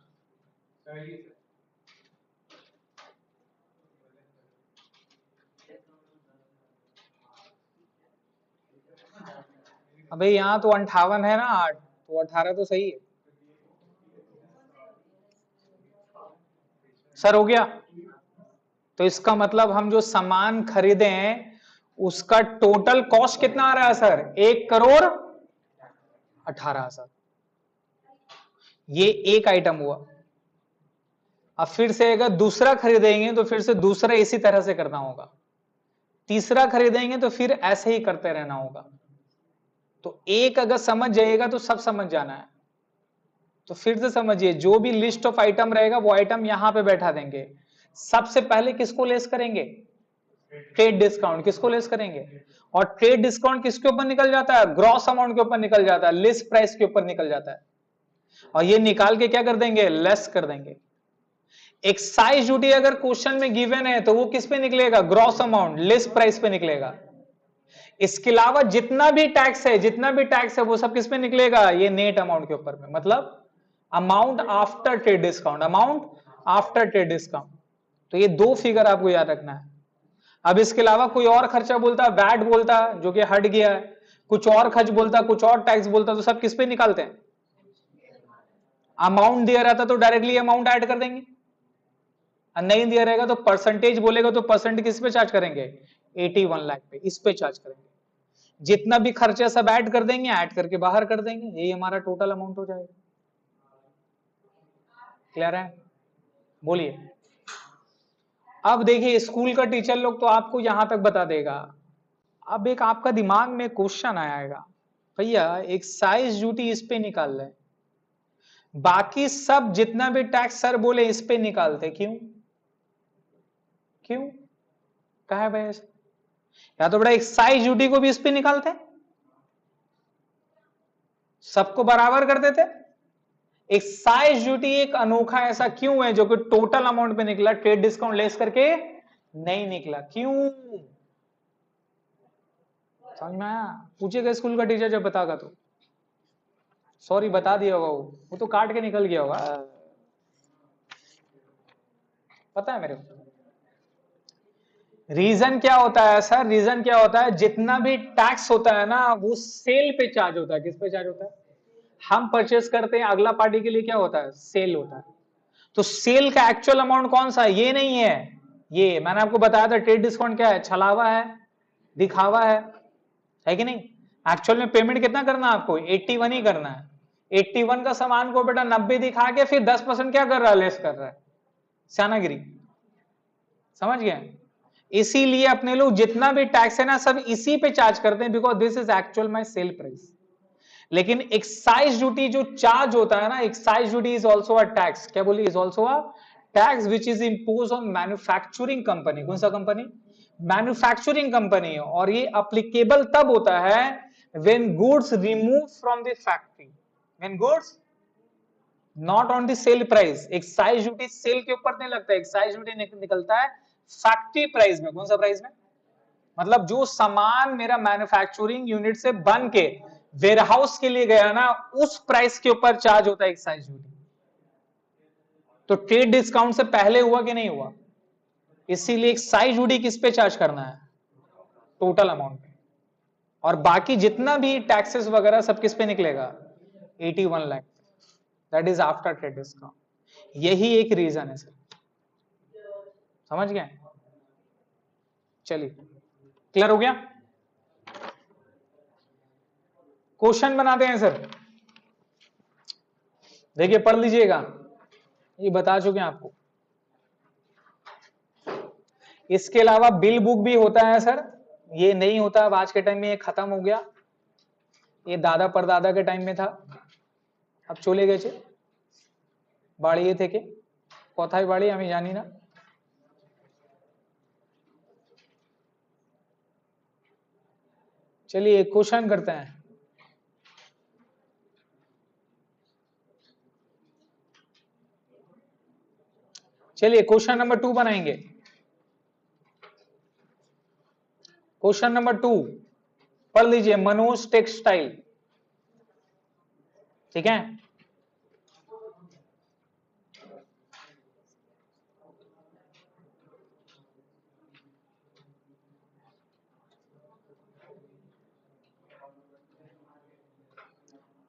अबे यहाँ तो 58 है ना, 8 तो 18 तो सही है सर। हो गया? तो इसका मतलब हम जो सामान खरीदे हैं उसका टोटल कॉस्ट कितना आ रहा है सर? 1,18,000। ये एक आइटम हुआ। अब फिर से अगर दूसरा खरीदेंगे तो फिर से दूसरा इसी तरह से करना होगा। तीसरा खरीदेंगे तो फिर ऐसे ही करते रहना होगा। तो एक अगर समझ जाइएगा तो सब समझ जाना है। तो फिर से समझिए, जो भी लिस्ट ऑफ आइटम रहेगा वो आइटम यहां पे बैठा देंगे। सबसे पहले किसको लेस करेंगे? Trade discount. किसको लेस करेंगे? और ट्रेड डिस्काउंट किसके ऊपर निकल जाता है? ग्रॉस अमाउंट के ऊपर निकल जाता है, लिस्ट प्राइस के ऊपर निकल जाता है। और ये निकाल के क्या कर देंगे? लेस कर देंगे। एक्साइज ड्यूटी अगर क्वेश्चन में गिवन है तो वो किस पे निकलेगा? ग्रॉस अमाउंट, लिस्ट प्राइस पे निकलेगा। इसके अलावा जितना भी टैक्स है, जितना भी टैक्स है वो सब किस पे निकलेगा? ये नेट अमाउंट के ऊपर में, मतलब amount after trade discount, amount after trade discount. तो ये दो फिगर आपको याद रखना है। अब इसके अलावा कोई और खर्चा बोलता, वैट बोलता, जो कि हट गया है, कुछ और खर्च बोलता, कुछ और टैक्स बोलता, तो सब किस पे निकालते हैं? अमाउंट दिया रहता तो डायरेक्टली अमाउंट ऐड कर देंगे, और नहीं दिया रहेगा तो परसेंटेज बोलेगा तो परसेंट किस पे चार्ज करेंगे? 81 लाख पे, इस पे चार्ज करेंगे। जितना भी खर्चा सब ऐड कर देंगे, ऐड करके बाहर कर देंगे, यही हमारा टोटल अमाउंट हो जाएगा। क्लियर है? बोलिए। अब देखिए, स्कूल का टीचर लोग तो आपको यहां तक बता देगा। अब एक आपका दिमाग में क्वेश्चन आएगा, भैया एक्साइज ड्यूटी इस पे निकाल रहे हैं, बाकी सब जितना भी टैक्स सर बोले इस पे निकालते क्यों? क्यों? कहा है भाई ऐसे? या तो बड़ा एक्साइज ड्यूटी को भी इस पे निकालते, सबको बराबर कर देते। एक्साइज ड्यूटी एक अनोखा ऐसा क्यों है जो कि टोटल अमाउंट पे निकला, ट्रेड डिस्काउंट लेस करके नहीं निकला, क्यों? समझ में आया? पूछेगा स्कूल का टीचर जब बतागा तो, सॉरी बता दिया होगा वो तो काट के निकल गया होगा, पता है मेरे को। रीजन क्या होता है सर? रीजन क्या होता है, जितना भी टैक्स होता है ना वो सेल पे चार्ज होता है। किस पे चार्ज होता है? हम परचेस करते हैं, अगला पार्टी के लिए क्या होता है? सेल होता है। तो सेल का एक्चुअल अमाउंट कौन सा है? ये नहीं है, ये मैंने आपको बताया था। ट्रेड डिस्काउंट क्या है? छलावा है, दिखावा है कि नहीं? एक्चुअल में पेमेंट कितना करना है आपको? 81 ही करना है। 81 का सामान को बेटा 90 दिखा के फिर 10% क्या कर रहा है? लेस कर रहा है, सियानागिरी। समझ गए? इसीलिए अपने लोग जितना भी टैक्स है ना सब इसी पे चार्ज करते हैं, because this is actual my sale price. लेकिन एक्साइज ड्यूटी जो चार्ज होता है ना, excise duty is also a tax. क्या बोली? Is also a tax which is impose on manufacturing company. कौन सा कंपनी? Manufacturing company. और ये अप्लीकेबल तब होता है when goods remove from the factory, when goods not on the sale price. Excise duty sale के ऊपर नहीं लगता, एक्साइज ड्यूटी निकलता है फैक्ट्री प्राइस में। कौन सा प्राइस में? मतलब जो सामान मेरा मैन्युफैक्चरिंग यूनिट से बन के वेयरहाउस के लिए गया ना, उस प्राइस के ऊपर चार्ज होता है एक्साइज ड्यूटी। तो ट्रेड डिस्काउंट से पहले हुआ कि नहीं हुआ? इसीलिए एक्साइज ड्यूटी किस पे चार्ज करना है? टोटल अमाउंट पे। और बाकी जितना भी टैक्सेस वगैरह सब किस पे निकलेगा? 81 lakh. That is after trade discount. यही एक रीजन है सर, समझ गए? चलिए, क्लियर हो गया? क्वेश्चन बनाते हैं सर। देखिए पढ़ लीजिएगा, ये बता चुके हैं आपको। इसके अलावा बिल बुक भी होता है सर, ये नहीं होता अब आज के टाइम में, ये खत्म हो गया। ये दादा परदादा के टाइम में था, अब चले गए थे। बाड़िए थे के कोथाई बाड़ी हमें जानी ना। चलिए क्वेश्चन करते हैं। चलिए क्वेश्चन नंबर 2 बनाएंगे। क्वेश्चन नंबर 2 पढ़ लीजिए, मनोज टेक्सटाइल। ठीक है,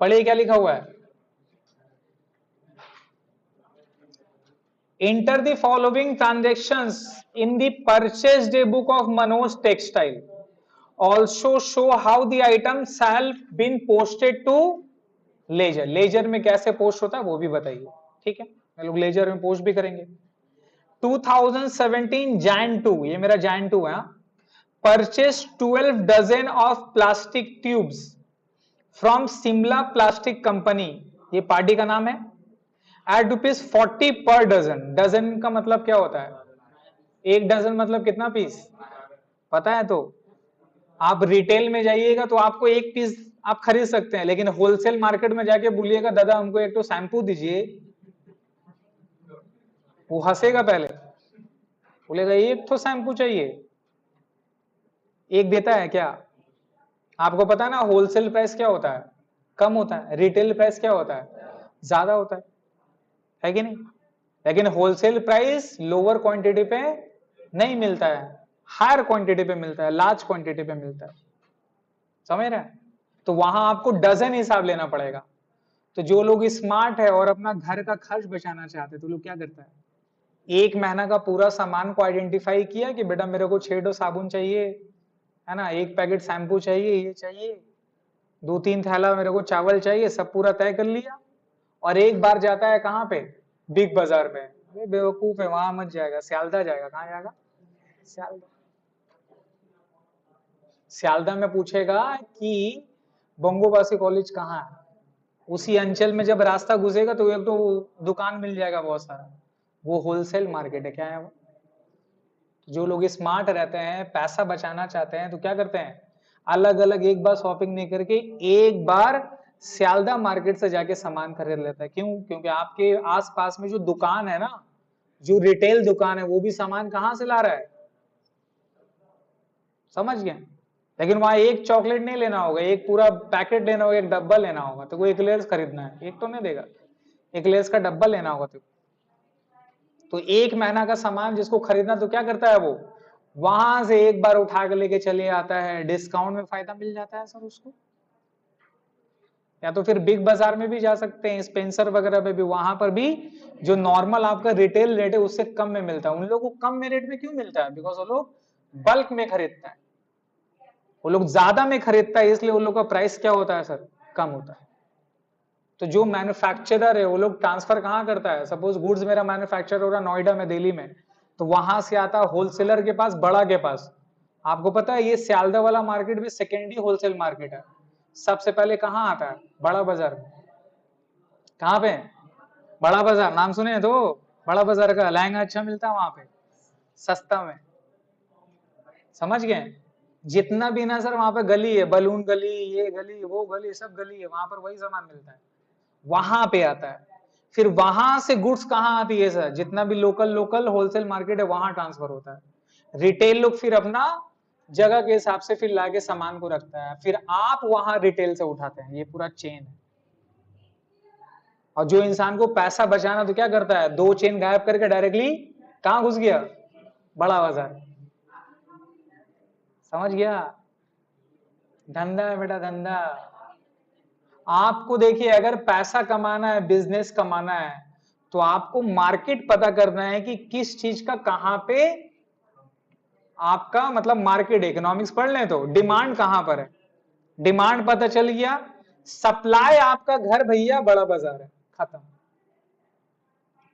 पढ़िए क्या लिखा हुआ है। Enter the following transactions in the purchase day book of Manoj Textile. Also show how the items shall been posted to ledger. ledger में कैसे पोस्ट होता है वो भी बताइए। ठीक है, हम लोग लेजर में पोस्ट भी करेंगे। 2017 Jan 2, ये मेरा Jan 2 है। Purchase 12 dozen of plastic tubes from Simla Plastic Company, ये पार्टी का नाम है। एट ₹40 पर डजन। डजन का मतलब क्या होता है? एक डजन मतलब कितना पीस पता है? तो आप रिटेल में जाइएगा तो आपको एक पीस आप खरीद सकते हैं, लेकिन होलसेल मार्केट में जाके बोलिएगा दादा हमको एक तो शैम्पू दीजिए, वो हंसेगा पहले, बोलेगा एक तो शैम्पू चाहिए, एक देता है क्या? आपको पता है ना होलसेल प्राइस क्या होता है? कम होता है। रिटेल प्राइस क्या होता है? ज्यादा होता है कि नहीं? लेकिन होलसेल प्राइस लोअर क्वांटिटी पे नहीं मिलता है, हायर क्वांटिटी पे मिलता है, लार्ज क्वांटिटी पे मिलता है। समझ रहे हैं? तो वहां आपको डजन हिसाब लेना पड़ेगा। तो जो लोग स्मार्ट है और अपना घर का खर्च बचाना चाहते तो लोग क्या करता है, एक महीना का पूरा सामान को आइडेंटिफाई किया कि बेटा मेरे को 6 डो साबुन चाहिए, है ना, एक पैकेट शैम्पू चाहिए, ये चाहिए, 2-3 थैला मेरे को चावल चाहिए, सब पूरा तय कर लिया। और एक बार जाता है कहां पे? बिग बाजार पे। अरे बेवकूफ है, वहां मत जाएगा, सियालदा जाएगा। कहां जाएगा? सियालदा। सियालदा में पूछेगा कि बंगोबासी कॉलेज कहाँ है। उसी अंचल में जब रास्ता घुसेगा तो एक तो दुकान मिल जाएगा बहुत सारा, वो होलसेल मार्केट है। क्या है वो? जो लोग स्मार्ट रहते हैं, पैसा बचाना चाहते हैं, तो क्या करते हैं, अलग अलग एक बार शॉपिंग नहीं करके एक बार सियालदा मार्केट से जाके सामान खरीद लेता है। क्यों? क्योंकि आपके आसपास में जो दुकान है ना, जो रिटेल दुकान है, वो भी सामान कहां से ला रहा है, समझ गए। लेकिन वहां एक चॉकलेट नहीं लेना होगा, एक पूरा पैकेट लेना होगा, एक डब्बा लेना होगा, तो वो एक्लेयर्स खरीदना है, एक तो नहीं देगा, एक्लेयर्स का डब्बा लेना होगा। तो एक महीना का सामान जिसको खरीदना, तो क्या करता है वो, वहां से एक बार उठा के लेके चले आता है, डिस्काउंट में फायदा मिल जाता है सर उसको। या तो फिर बिग बाजार में भी जा सकते हैं, स्पेंसर वगैरह में भी, वहां पर भी जो नॉर्मल आपका रिटेल रेट है उससे कम में मिलता है। उन लोगों को कम में रेट में क्यों मिलता है? बिकॉज वो लोग बल्क में खरीदता है, वो लोग ज्यादा में खरीदता है, इसलिए उन लोग का प्राइस क्या होता है सर, कम होता है। तो जो मैन्युफैक्चरर है वो लोग ट्रांसफर कहां करता है, सपोज गुड्स मेरा मैन्युफैक्चर हो रहा नोएडा में, दिल्ली में, तो वहां से आता होलसेलर के पास, बड़ा के पास। आपको पता है ये सियालदा वाला मार्केट भी सेकेंडरी होलसेल मार्केट है। सबसे पहले कहां आता है, बड़ा बाजार में। कहां पे, बड़ा बाजार, नाम सुने तो, बड़ा बाजार का लहंगा अच्छा मिलता है वहां पे, सस्ता में, समझ गए। जितना भी ना सर वहां पे गली है, बलून गली, ये गली, वो गली, सब गली है, वहां पर वही सामान मिलता है, वहां पे आता है। फिर वहां से गुड्स कहां आती है सर, जितना भी लोकल लोकल होलसेल मार्केट है वहां ट्रांसफर होता है। रिटेल लोग फिर अपना जगह के हिसाब से फिर लाके सामान को रखता है, फिर आप वहां रिटेल से उठाते हैं, ये पूरा चेन है। और जो इंसान को पैसा बचाना, तो क्या करता है, दो चेन गायब करके डायरेक्टली कहां घुस गया, बड़ा बाजार। समझ गया, धंधा है बेटा, धंधा। आपको देखिए, अगर पैसा कमाना है, बिजनेस कमाना है, तो आपको मार्केट पता करना है कि किस चीज का कहां पे आपका मतलब मार्केट, इकोनॉमिक्स पढ़ लें तो डिमांड कहां पर है, डिमांड पता चल गया, सप्लाई आपका घर भैया बड़ा बाजार है, खत्म।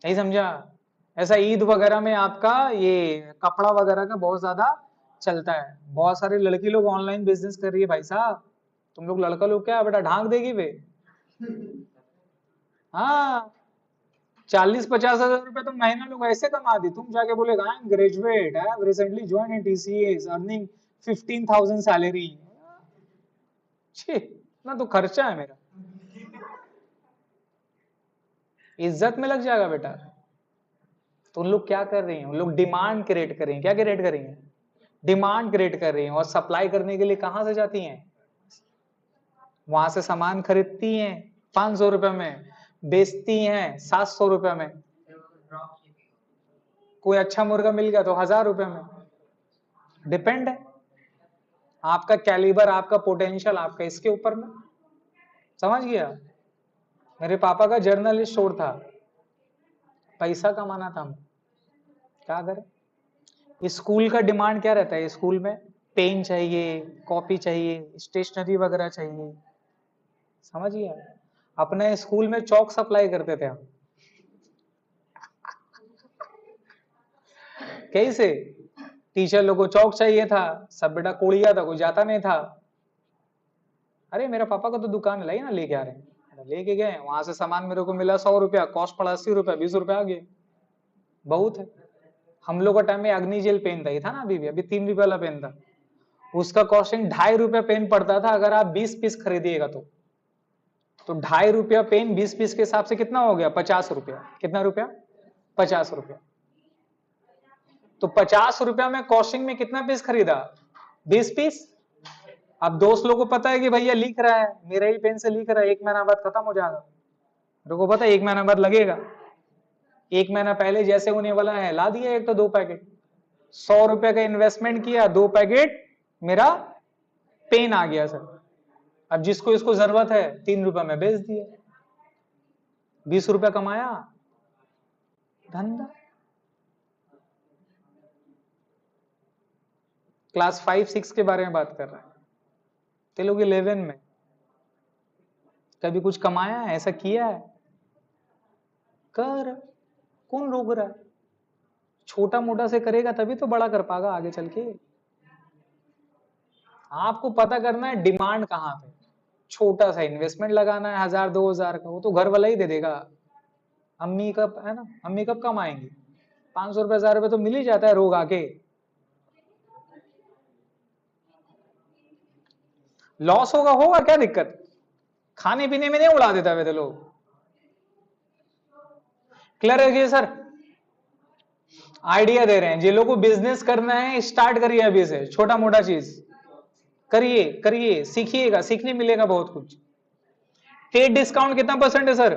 नहीं समझा? ऐसा ईद वगैरह में आपका ये कपड़ा वगैरह का बहुत ज्यादा चलता है, बहुत सारे लड़की लोग ऑनलाइन बिजनेस कर रही है भाई साहब। तुम लोग लड़का लोग क्या बेटा ढांक देगी वे, हाँ, 40-50 हजार रुपए तो महीना लोग ऐसे कमा दी, तुम जाके बोलेगा I am graduate, I have recently join in TCS earning 15,000 salary. ना तो खर्चा है मेरा, इज्जत में लग जाएगा बेटा। तो उन लोग क्या कर रही हैं, उन लोग डिमांड क्रिएट कर रही हैं। क्या क्रिएट कर रही हैं, डिमांड क्रिएट कर रही हैं। और सप्लाई करने के लिए कहां से जाती हैं, वहां से सामान खरीदती हैं 500 रुपए में, बेचती हैं 700 रुपए में, कोई अच्छा मुर्गा मिल गया तो 1000 रुपए में। डिपेंड है आपका कैलिबर, आपका पोटेंशियल, आपका इसके ऊपर में, समझ गया। मेरे पापा का जर्नल स्टोर था, पैसा कमाना था, हम क्या करें। स्कूल का डिमांड क्या रहता है, स्कूल में पेन चाहिए, कॉपी चाहिए, स्टेशनरी वगैरह चाहिए, समझ गया। अपने स्कूल में चौक सप्लाई करते थे हम, कैसे, टीचर लोगों को चौक चाहिए था, सब बेटा कोड़िया था, कोई जाता नहीं था। अरे मेरा पापा का तो दुकान है, लाइए ना लेके आ रहे हैं, लेके गए, वहां से सामान मेरे को मिला 100 रुपया, कॉस्ट पड़ा 80 रुपया, 20 रुपया आ गए, बहुत है। हम लोग का टाइम में अग्निजेल पेन था, ये था ना, अभी 3 रुपये वाला पेन था, उसका कॉस्टिंग 2.5 रुपया पेन पड़ता था, अगर आप 20 पीस खरीदिएगा तो 2.5 रुपया पेन 20 पीस के हिसाब से कितना हो गया, 50 रुपया। कितना रुपया, 50 रुपया। तो 50 रुपया में कॉस्टिंग में कितना पीस खरीदा, 20 पीस। अब दोस्त लोगों को पता है कि भैया लिख रहा है, मेरा ही पेन से लिख रहा है, 1 महीना बाद खत्म हो जाएगा, मेरे को पता है 1 महीना बाद लगेगा। 1 महीना पहले जैसे होने वाला है, ला दिया एक तो 2 पैकेट, 100 रुपए का इन्वेस्टमेंट किया, 2 पैकेट मेरा पेन आ गया सर। अब जिसको इसको जरूरत है 3 रुपए में बेच दिया, 20 रुपया कमाया, धंधा। क्लास 5-6 के बारे में बात कर रहे हैं, ते लोग 11 में कभी कुछ कमाया है, ऐसा किया है, कर, कौन रोक रहा है। छोटा मोटा से करेगा तभी तो बड़ा कर पाएगा आगे चल के। आपको पता करना है डिमांड कहां पे, छोटा सा इन्वेस्टमेंट लगाना है 1000-2000 का, वो तो घर वाला ही दे देगा। अम्मी कब है ना, अम्मी कब कमाएंगी, 500 रुपए 1000 रुपए तो मिल ही जाता है रोग आके, लॉस होगा, होगा क्या दिक्कत, खाने पीने में नहीं उड़ा देता वे तो लोग। क्लियर है ये सर, आइडिया दे रहे हैं जिन लोगों को बिजनेस करना है, स्टार्ट करिए अभी से, छोटा मोटा चीज करिए करिए, सीखिएगा, सीखने मिलेगा बहुत कुछ। ट्रेड डिस्काउंट कितना परसेंट है सर,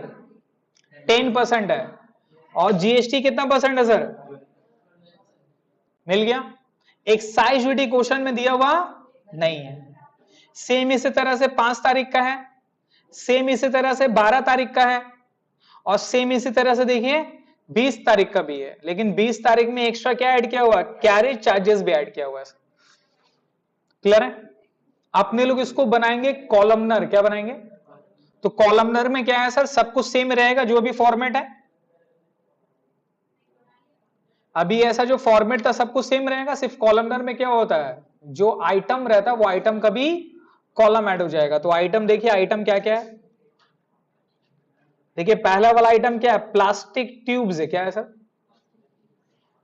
10% है। और जीएसटी कितना परसेंट है सर, मिल गया। एक्साइज ड्यूटी क्वेश्चन में दिया हुआ नहीं है। सेम इसी तरह से 5 तारीख का है, सेम इसी तरह से 12 तारीख का है, और सेम इसी तरह से देखिए 20 तारीख का भी है। लेकिन 20 तारीख में एक्स्ट्रा क्या ऐड किया हुआ, कैरेज चार्जेस भी ऐड किया हुआ है। क्लियर है। अपने लोग इसको बनाएंगे कॉलमनर, क्या बनाएंगे, तो कॉलमनर में क्या है सर, सब कुछ सेम रहेगा जो अभी फॉर्मेट है। अभी ऐसा जो फॉर्मेट था सब कुछ सेम रहेगा, सिर्फ कॉलमनर में क्या होता है, जो आइटम रहता है वो आइटम का भी कॉलम ऐड हो जाएगा। तो आइटम देखिए, आइटम क्या क्या है, देखिए पहला वाला आइटम क्या है, प्लास्टिक ट्यूब्स है, क्या है सर।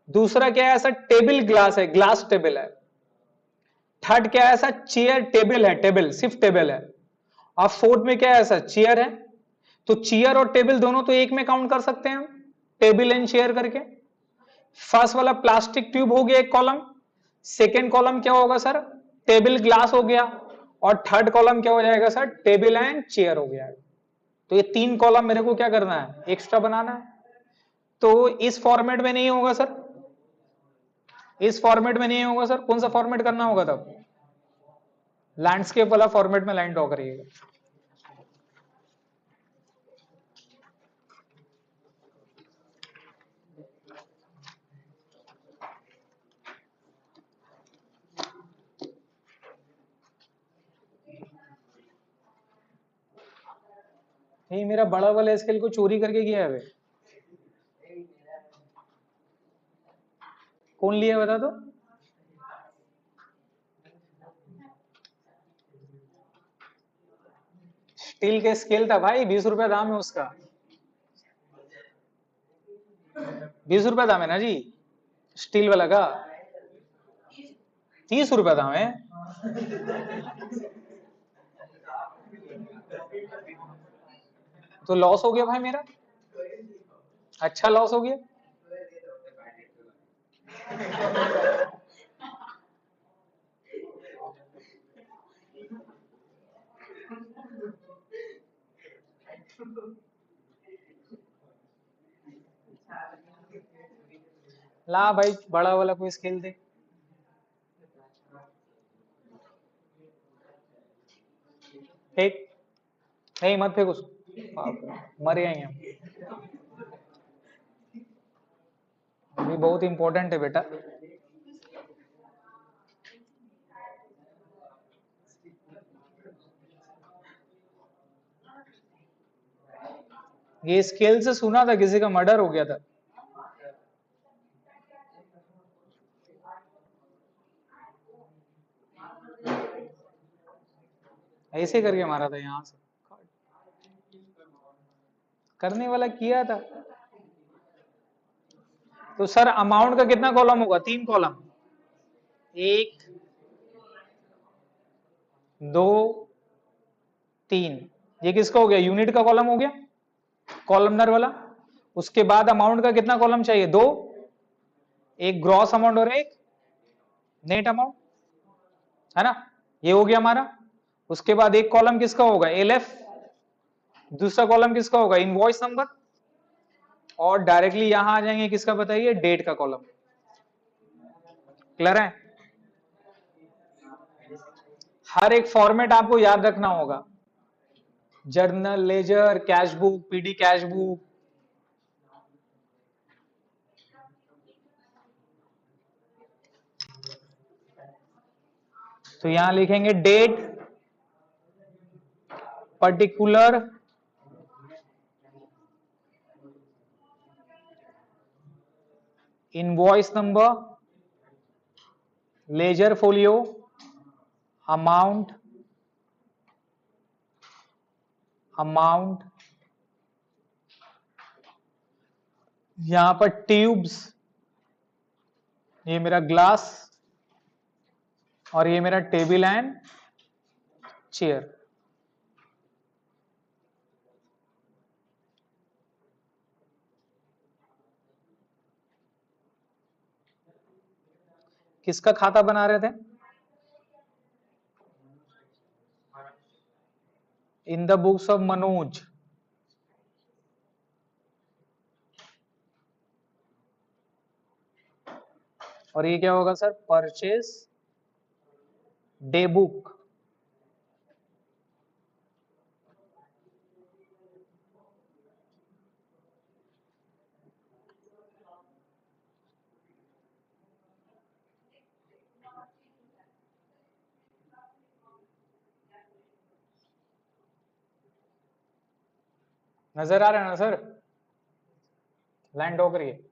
दूसरा क्या है सर, टेबल ग्लास है, ग्लास टेबल है। थर्ड क्या है सर, चेयर टेबल है, टेबल सिर्फ टेबल है। और फोर्थ में क्या है सर, चेयर है। तो चेयर और टेबल दोनों तो एक में काउंट कर सकते हैं हम, टेबल एंड चेयर करके। फर्स्ट वाला प्लास्टिक ट्यूब हो गया एक कॉलम, सेकेंड कॉलम क्या होगा सर, टेबल ग्लास हो गया, और थर्ड कॉलम क्या हो जाएगा सर, टेबल एंड चेयर हो गया। तो ये 3 कॉलम मेरे को क्या करना है, एक्स्ट्रा बनाना है। तो इस फॉर्मेट में नहीं होगा सर, इस फॉर्मेट में नहीं होगा सर, कौन सा फॉर्मेट करना होगा तब, लैंडस्केप वाला फॉर्मेट में लाइन ड्रॉ करिएगा। नहीं, मेरा बड़ा वाला स्केल को चोरी करके गया है वे, कौन लिया बता दो। स्टील के स्केल था भाई, 20 रुपया दाम है उसका, 20 रुपया दाम है ना जी, स्टील वाला का 30 रुपया दाम है। तो लॉस हो गया भाई मेरा, अच्छा लॉस हो गया। ला भाई बड़ा वाला कोई स्केल दे, फेंक, नहीं मत फेंक उसको, मर जाएंगे हम। ये बहुत इंपॉर्टेंट है बेटा। ये स्केल से सुना था किसी का मर्डर हो गया था, ऐसे करके मारा था यहां से, करने वाला किया था। तो सर अमाउंट का कितना कॉलम होगा, 3 कॉलम, 1 2 3। ये किसका हो गया, यूनिट का कॉलम हो गया, कॉलमनर वाला। उसके बाद अमाउंट का कितना कॉलम चाहिए, 2, एक ग्रॉस अमाउंट और एक नेट अमाउंट, है ना, ये हो गया हमारा। उसके बाद एक कॉलम किसका होगा, एलएफ, दूसरा कॉलम किसका होगा, इनवॉइस नंबर, और डायरेक्टली यहां आ जाएंगे किसका बताइए, डेट का कॉलम। क्लियर है। हर एक फॉर्मेट आपको याद रखना होगा, journal, ledger, cash book, petty cash book. तो यहां लिखेंगे date, particular, invoice number, ledger folio, amount, amount, यहां पर ट्यूब्स, ये मेरा ग्लास, और ये मेरा टेबल एंड चेयर। किसका खाता बना रहे थे? In the books of Manoj. और ये क्या होगा सर? Purchase day book. नजर आ रहा है ना सर? लाइन ड्रॉ करिए।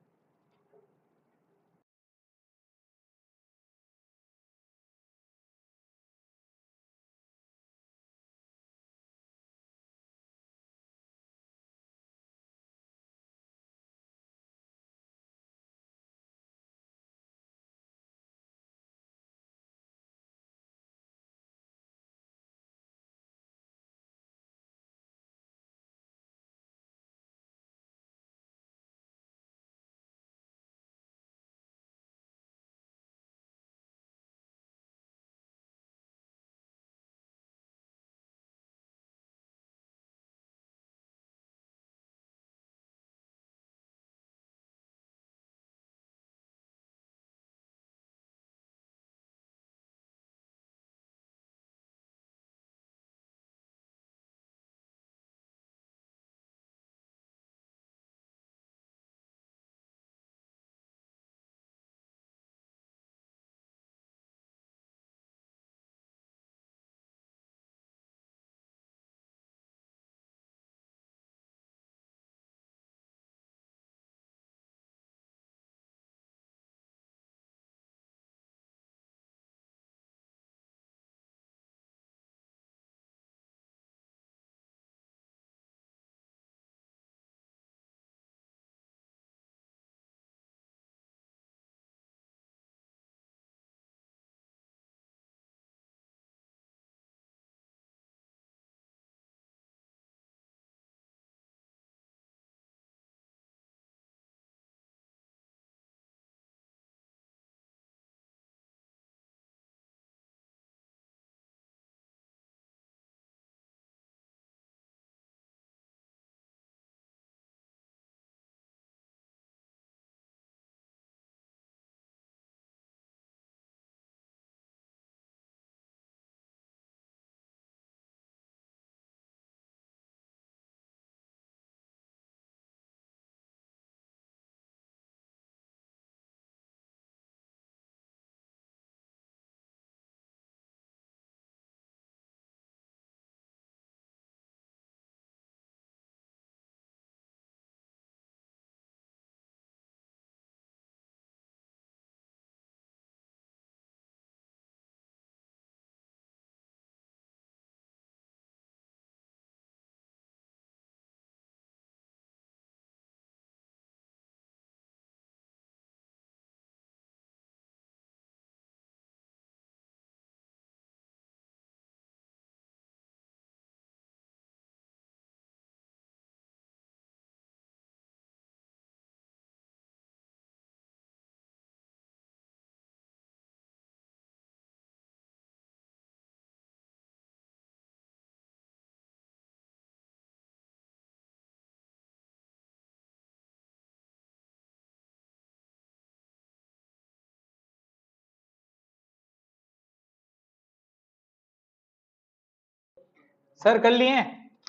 सर कर लिए हैं?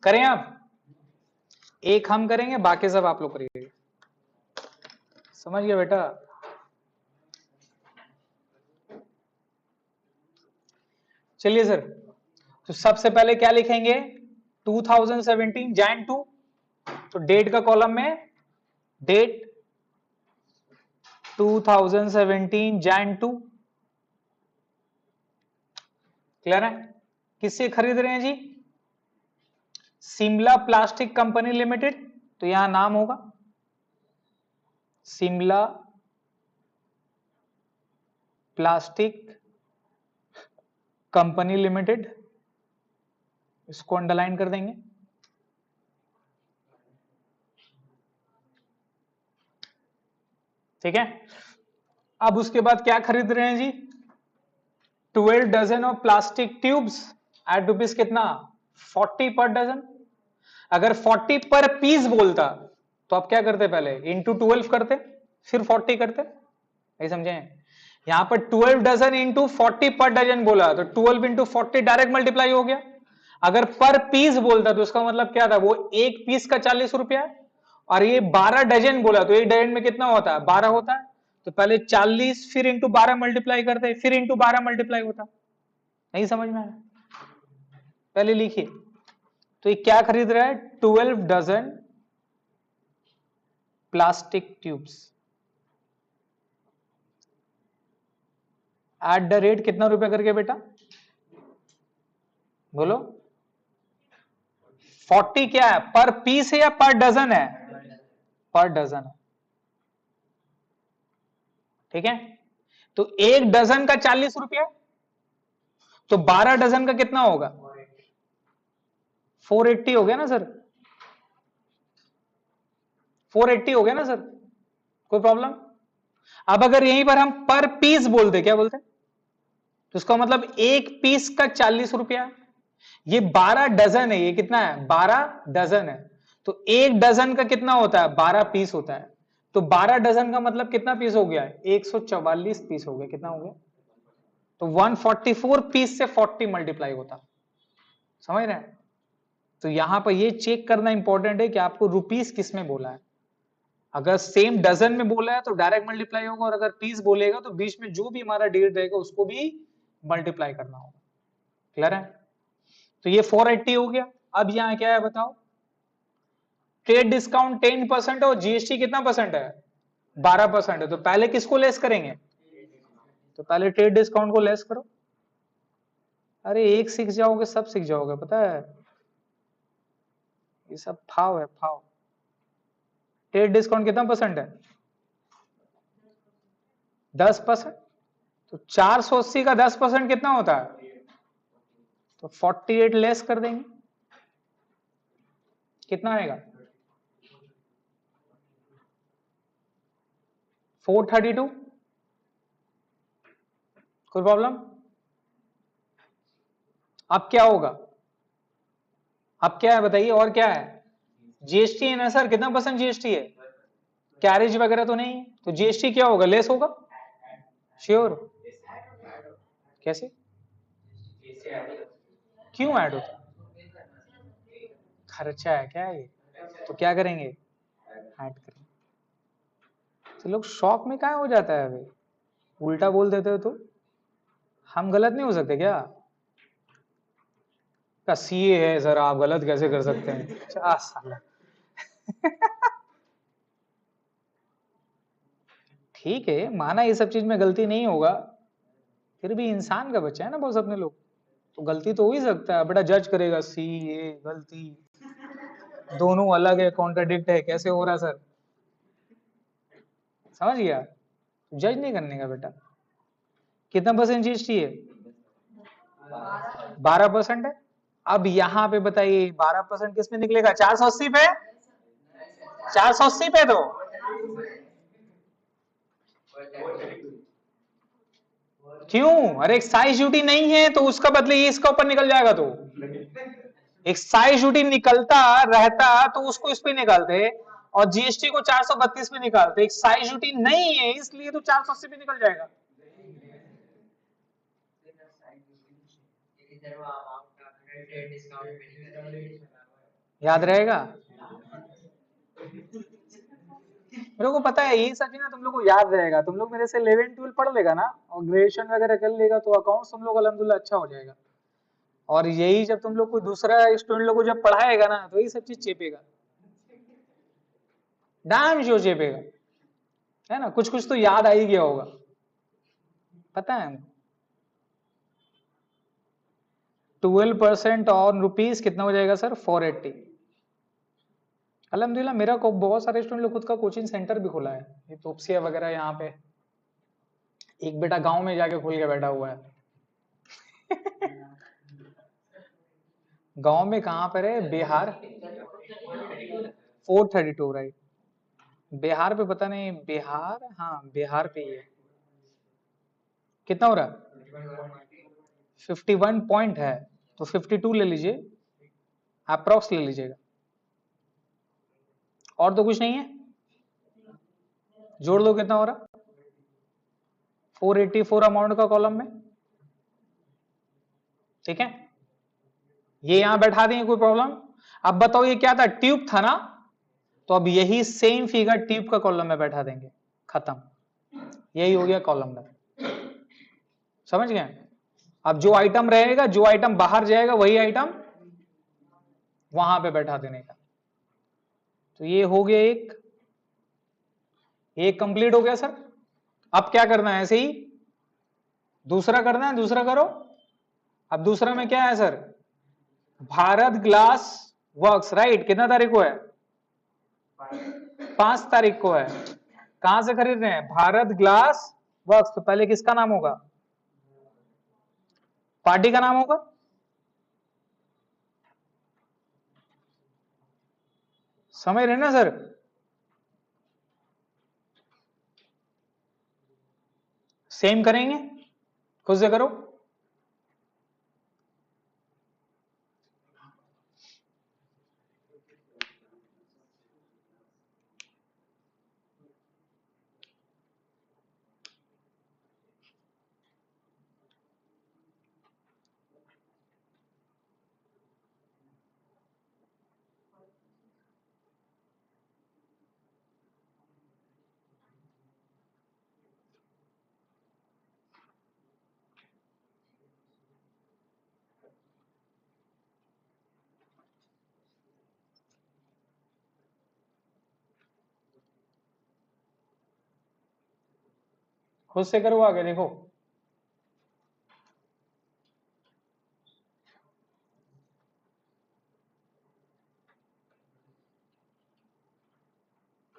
करें आप? एक हम करेंगे, बाकी सब आप लोग करिए। समझ गया बेटा? चलिए सर, तो सबसे पहले क्या लिखेंगे? 2017 जैन 2। तो डेट का कॉलम में डेट 2017 जैन 2। क्लियर है? किससे खरीद रहे हैं जी? Shimla plastic company limited. तो यहां नाम होगा शिमला प्लास्टिक कंपनी लिमिटेड। इसको अंडरलाइन कर देंगे। ठीक है, अब उसके बाद क्या खरीद रहे हैं जी, 12 dozen of plastic tubes at rupees कितना, 40 पर डजन। अगर 40 पर पीस बोलता तो आप क्या करते, पहले इंटू 12 करते फिर 40 करते, नहीं समझे। यहां पर 12 डजन इंटू 40 पर डजन बोला तो 12 इंटू 40 डायरेक्ट मल्टीप्लाई हो गया। अगर पर पीस बोलता तो उसका मतलब क्या था, वो एक पीस का 40 रुपया, और ये 12 डजन बोला तो एक डजन में कितना होता है, 12 होता है। तो पहले 40 फिर इंटू 12 मल्टीप्लाई करते फिर इंटू 12 मल्टीप्लाई होता। नहीं समझ में आया, पहले लिखिए। तो ये क्या खरीद रहा है, 12 dozen plastic tubes at the rate कितना रुपया करके बेटा, बोलो। 40 क्या है, पर पीस है या पर डजन है, पर डजन है। ठीक है, तो एक डजन का 40 रुपया, तो 12 डजन का कितना होगा, 480 हो गया ना सर, 480 हो गया ना सर, कोई प्रॉब्लम। अब अगर यहीं पर हम पर पीस बोलते, क्या बोलते, तो उसका मतलब एक पीस का 40 रुपया। ये 12 डजन है, ये कितना है, 12 डजन है। तो एक डजन का कितना होता है, 12 पीस होता है। तो 12 डजन का मतलब कितना पीस हो गया, 144 पीस हो गया, कितना हो गया, तो 144 पीस से 40 मल्टीप्लाई होता, समझ रहे हैं। तो यहां पर ये चेक करना इंपॉर्टेंट है कि आपको रुपीस किस में बोला है। अगर सेम डजन में बोला है तो डायरेक्ट मल्टीप्लाई होगा, और अगर पीस बोलेगा तो बीच में जो भी हमारा डेट रहेगा उसको भी मल्टीप्लाई करना होगा। क्लियर है, तो ये 480 हो गया। अब यहां क्या है बताओ, ट्रेड डिस्काउंट 10% और जीएसटी कितना परसेंट है, 12% है। तो पहले किसको लेस करेंगे, तो पहले ट्रेड डिस्काउंट को लेस करो। अरे एक सीख जाओगे सब सीख जाओगे, पता है, ये सब फाव है, फाव। ट्रेड डिस्काउंट कितना परसेंट है, 10%। तो 480 का 10% कितना होता है, तो 48 लेस कर देंगे, कितना आएगा, 432। कोई प्रॉब्लम। अब क्या होगा, अब क्या है बताइए, और क्या है, जीएसटी है ना सर, कितना परसेंट जीएसटी है, कैरेज वगैरह तो नहीं, तो जीएसटी क्या होगा, लेस होगा, श्योर। कैसे, क्यों ऐड होता, खर्चा है क्या ये, तो क्या करेंगे, ऐड करेंगे। तो लोग शॉक में क्या हो जाता है, अभी उल्टा बोल देते हो तो हम गलत नहीं हो सकते क्या, का सीए है सर, आप गलत कैसे कर सकते हैं, क्या साला। ठीक है, माना ये सब चीज में गलती नहीं होगा, फिर भी इंसान का बच्चा है ना बॉस अपने लोग, तो गलती तो हो ही सकता है। बेटा जज करेगा, सी ए गलती दोनों अलग है, कॉन्ट्राडिक्ट है, कैसे हो रहा सर, समझ गया, जज नहीं करने का बेटा। कितना परसेंट जीएसटी है, 12% है। अब यहाँ पे बताइए 12% किस पे निकलेगा, 480 पे, 480 पे तो क्यों, अरे एक्साइज ड्यूटी नहीं है तो उसका बदले ये इसका ऊपर निकल जाएगा, तो एक्साइज ड्यूटी निकलता रहता तो उसको इस पे निकालते, और जीएसटी को 432 पे निकालते। एक्साइज ड्यूटी नहीं है इसलिए तो 480 पे निकल जाएगा, याद रहेगा। मेरे को पता है यही सब चीज ना तुम लोग को याद रहेगा, तुम लोग मेरे से 11-12 पढ़ लेगा ना और ग्रेजुएशन वगैरह कर लेगा तो अकाउंट्स तुम लोग अल्हम्दुलिल्लाह अच्छा हो जाएगा। और यही जब तुम लोग कोई दूसरा स्टूडेंट लोग को जब पढ़ाएगा ना तो यही सब चीज चेपेगा, डाम जो चेपेगा, है ना, कुछ कुछ तो याद आ ही गया होगा, पता है हमको। 12% ऑन रुपीज कितना हो जाएगा सर, 480। अल्हम्दुलिल्लाह मेरा को बहुत सारे स्टूडेंट लोग खुद का कोचिंग सेंटर भी खुला है, ये तोपसिया वगैरह यहाँ पे, एक बेटा गांव में जाके खुल के बैठा हुआ है। गांव में कहां पर है? बिहार। 432 राइट। बिहार पे पता नहीं, बिहार, हाँ बिहार पे ही है। कितना हो रहा है? 51 पॉइंट है, तो 52 ले लीजिए, अप्रोक्स ले लीजिएगा। और तो कुछ नहीं है, जोड़ दो कितना हो रहा? 484 अमाउंट का कॉलम में, ठीक है, ये यहां बैठा देंगे, कोई प्रॉब्लम? अब बताओ ये क्या था? ट्यूब था ना, तो अब यही सेम फिगर ट्यूब का कॉलम में बैठा देंगे, खत्म, यही हो गया कॉलमनर। समझ गए? अब जो आइटम रहेगा, जो आइटम बाहर जाएगा, वही आइटम वहां पे बैठा देने का। तो ये हो गया एक कंप्लीट हो गया सर। अब क्या करना है? ऐसे ही दूसरा करना है, दूसरा करो। अब दूसरा में क्या है sir? Bharat glass works, right. कितना तारीख को है? 5 तारीख को है। कहां से खरीद रहे हैं? Bharat glass works. तो पहले किसका नाम होगा? पार्टी का नाम होगा। समझ रहे ना सर? सेम करेंगे, खुद से करो। खुद से करो, आगे देखो।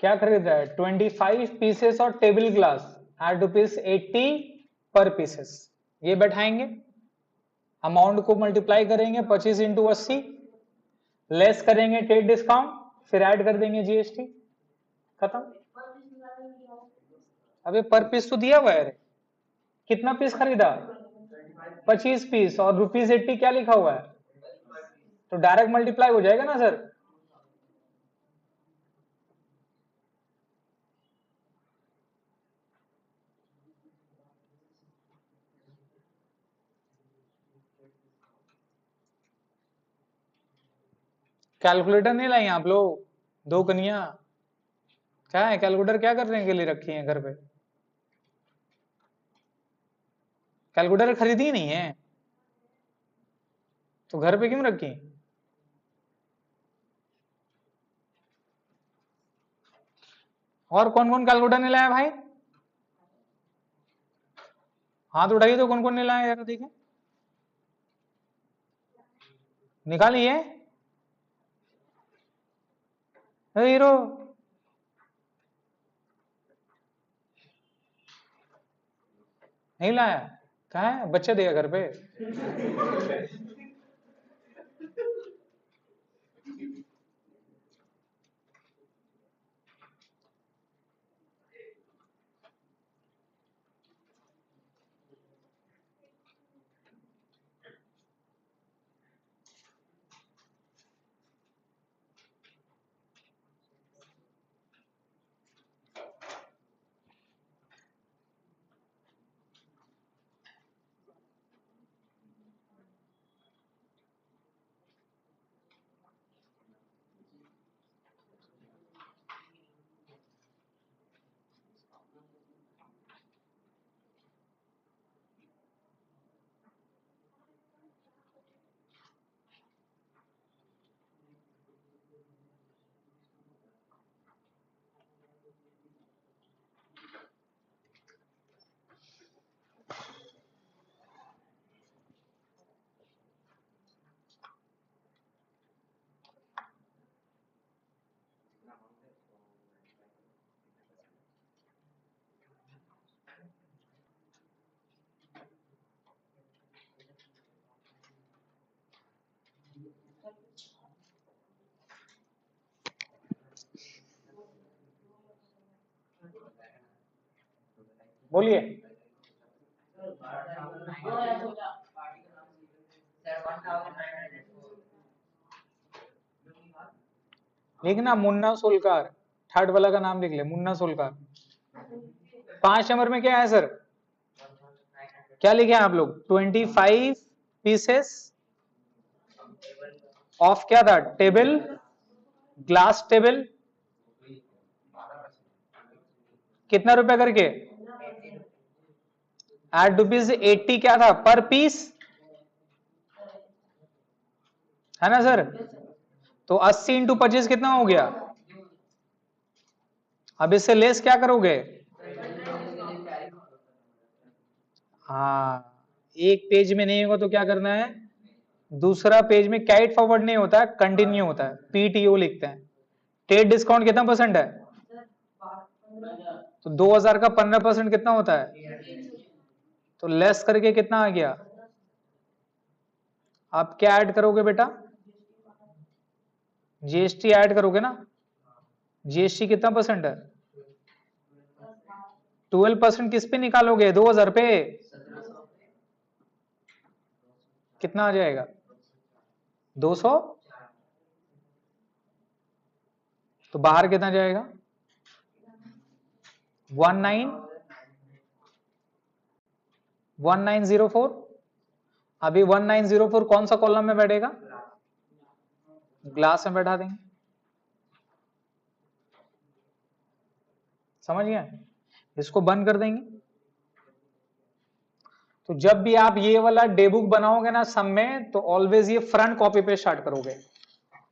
क्या खरीद रहा है? 25 पीसेस और टेबल ग्लास एट ₹80 पर पीसेस। ये बैठाएंगे, अमाउंट को मल्टीप्लाई करेंगे 25 इंटू 80, लेस करेंगे ट्रेड डिस्काउंट, फिर ऐड कर देंगे जीएसटी, खत्म। अबे पर पीस तो दिया हुआ है। कितना पीस खरीदा? 25 पीस, और ₹80 क्या लिखा हुआ है? तो डायरेक्ट मल्टीप्लाई हो जाएगा ना सर। कैलकुलेटर नहीं लाई आप लोग? दो कनिया क्या है? कैलकुलेटर क्या करने के लिए रखी है घर पे? कैलकुलेटर खरीदी नहीं है तो घर पे क्यों रखी? और कौन कौन कैलकुलेटर नहीं लाया भाई? हाथ उठाइए तो कौन कौन नहीं लाया यार, देखें। निकालिए। हीरो नहीं लाया? कहा है? बच्चे देगा घर पे। बोलिए। लिखना मुन्ना सोलकार, थर्ड वाला का नाम लिख ले, मुन्ना सोलकार। 5 नंबर में क्या है सर? क्या लिखे हैं आप लोग? 25 पीसेस ऑफ क्या था? Table, glass table. कितना रुपए करके? एट ₹80 क्या था पर पीस, है ना सर? तो 80 इंटू 25 कितना हो गया? अब इससे लेस क्या करोगे? हाँ, एक पेज में नहीं होगा तो क्या करना है? दूसरा पेज में कैरिड फॉरवर्ड नहीं होता है, कंटिन्यू होता है, पीटीओ लिखते हैं। ट्रेड डिस्काउंट कितना परसेंट है? तो 2000 का 15% कितना होता है? तो लेस करके कितना आ गया? आप क्या ऐड करोगे बेटा? जीएसटी ऐड करोगे ना? जीएसटी कितना परसेंट है? 12% किस पे निकालोगे? 2000 पे। कितना आ जाएगा? 200। तो बाहर कितना जाएगा? 1904। अभी 1904 कौन सा कॉलम में बैठेगा? ग्लास में बैठा देंगे। समझ गए? इसको बंद कर देंगे। तो जब भी आप ये वाला डे बुक बनाओगे ना सम में, तो ऑलवेज ये फ्रंट कॉपी पे स्टार्ट करोगे,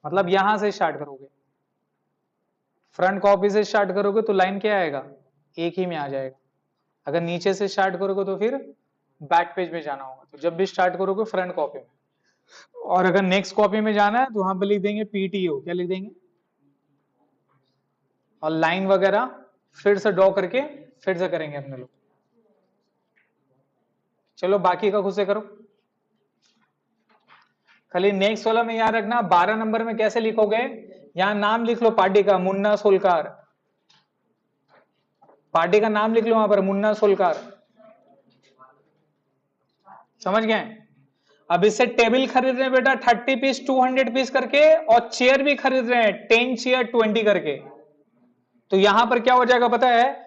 मतलब यहां से स्टार्ट करोगे। फ्रंट कॉपी से स्टार्ट करोगे तो लाइन क्या आएगा? एक ही में आ जाएगा। अगर नीचे से स्टार्ट करोगे तो फिर बैक पेज में जाना होगा। तो जब भी स्टार्ट करोगे फ्रंट कॉपी में, और अगर नेक्स्ट कॉपी में जाना है तो वहां पे लिख देंगे पीटीओ। क्या लिख देंगे? और लाइन वगैरह फिर से ड्रॉ करके फिर से करेंगे अपने लोग। चलो बाकी का खुद से करो। खाली नेक्स्ट वाला में याद रखना, 12 नंबर में कैसे लिखोगे? यहां नाम लिख लो पार्टी का, मुन्ना सोलकार। पार्टी का नाम लिख लो वहां पर, मुन्ना सोलकार। समझ गए? अब इससे टेबल खरीद रहे हैं बेटा 30 पीस 200 पीस करके, और चेयर भी खरीद रहे हैं 10 चेयर 20 करके। तो यहां पर क्या हो जाएगा पता है?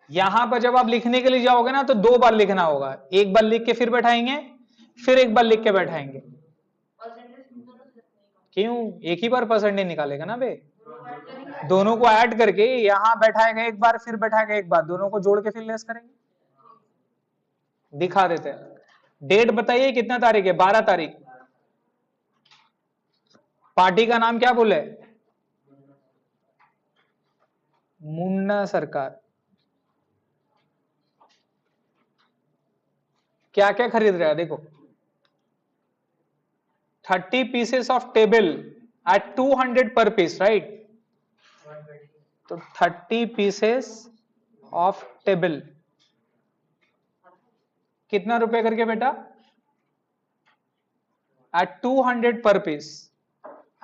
यहां पर जब आप लिखने के लिए जाओगे ना तो 2 बार लिखना होगा। एक बार लिख के फिर बैठाएंगे, फिर एक बार लिख के बैठाएंगे। क्यों? एक ही बार परसेंटेज निकालेगा ना बे। दोनों को ऐड करके यहां बैठाएगा एक बार, फिर बैठाएगा एक बार, दोनों को जोड़ के फिर लेस करेंगे। दिखा देते हैं। डेट बताइए कितना तारीख है? 12 तारीख। पार्टी का नाम क्या बोले? मुन्ना सरकार। क्या क्या खरीद रहा है देखो? 30 पीसेस ऑफ टेबल एट 200 पर पीस, राइट? तो 30 पीसेस ऑफ टेबल कितना रुपए करके बेटा? एट 200 पर पीस,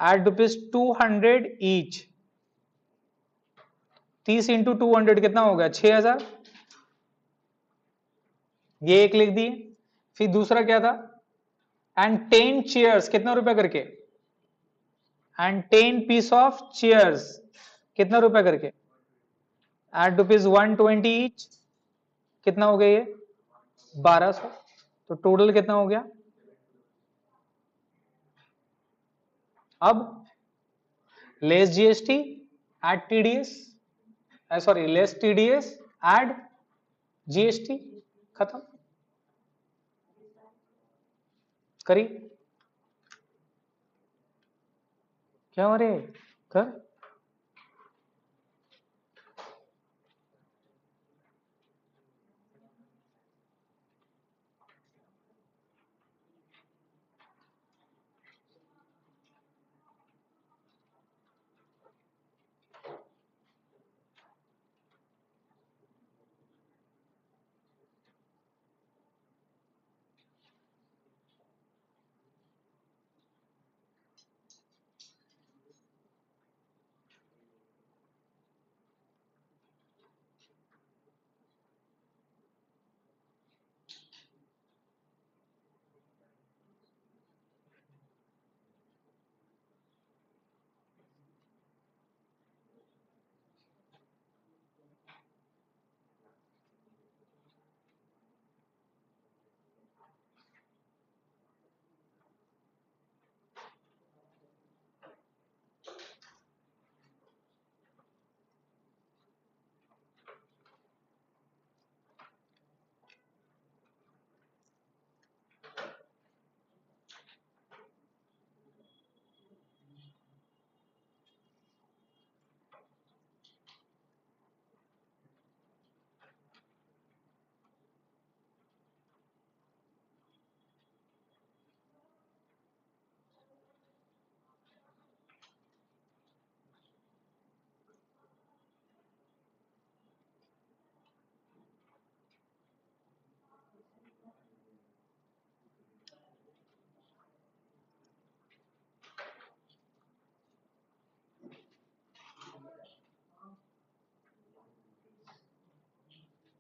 एट ₹200 ईच। 30 इंटू 200 कितना हो गया? 6000। ये एक लिख दिए। फिर दूसरा क्या था? एंड 10 चेयर्स कितना रुपए करके? एंड 10 पीस ऑफ चेयर्स कितना रुपए करके? At ₹120 each. कितना हो गया ये? 1200। तो टोटल कितना हो गया? अब less GST at TDS, sorry less TDS add GST, खत्म। करी क्या हो रहे? कर।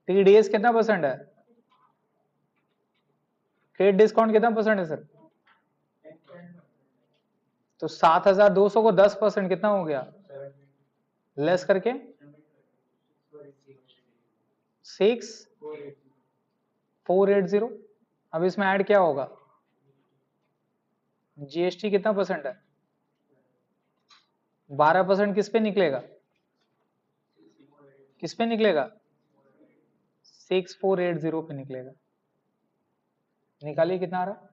टीडीएस कितना परसेंट है? ट्रेड डिस्काउंट कितना परसेंट है सर? तो 7,200 को 10% कितना हो गया? लेस करके 6,480। अब इसमें ऐड क्या होगा? जीएसटी कितना परसेंट है? 12% किस पे निकलेगा? किस पे निकलेगा? 6,480 पे निकलेगा। निकालिए कितना आ रहा?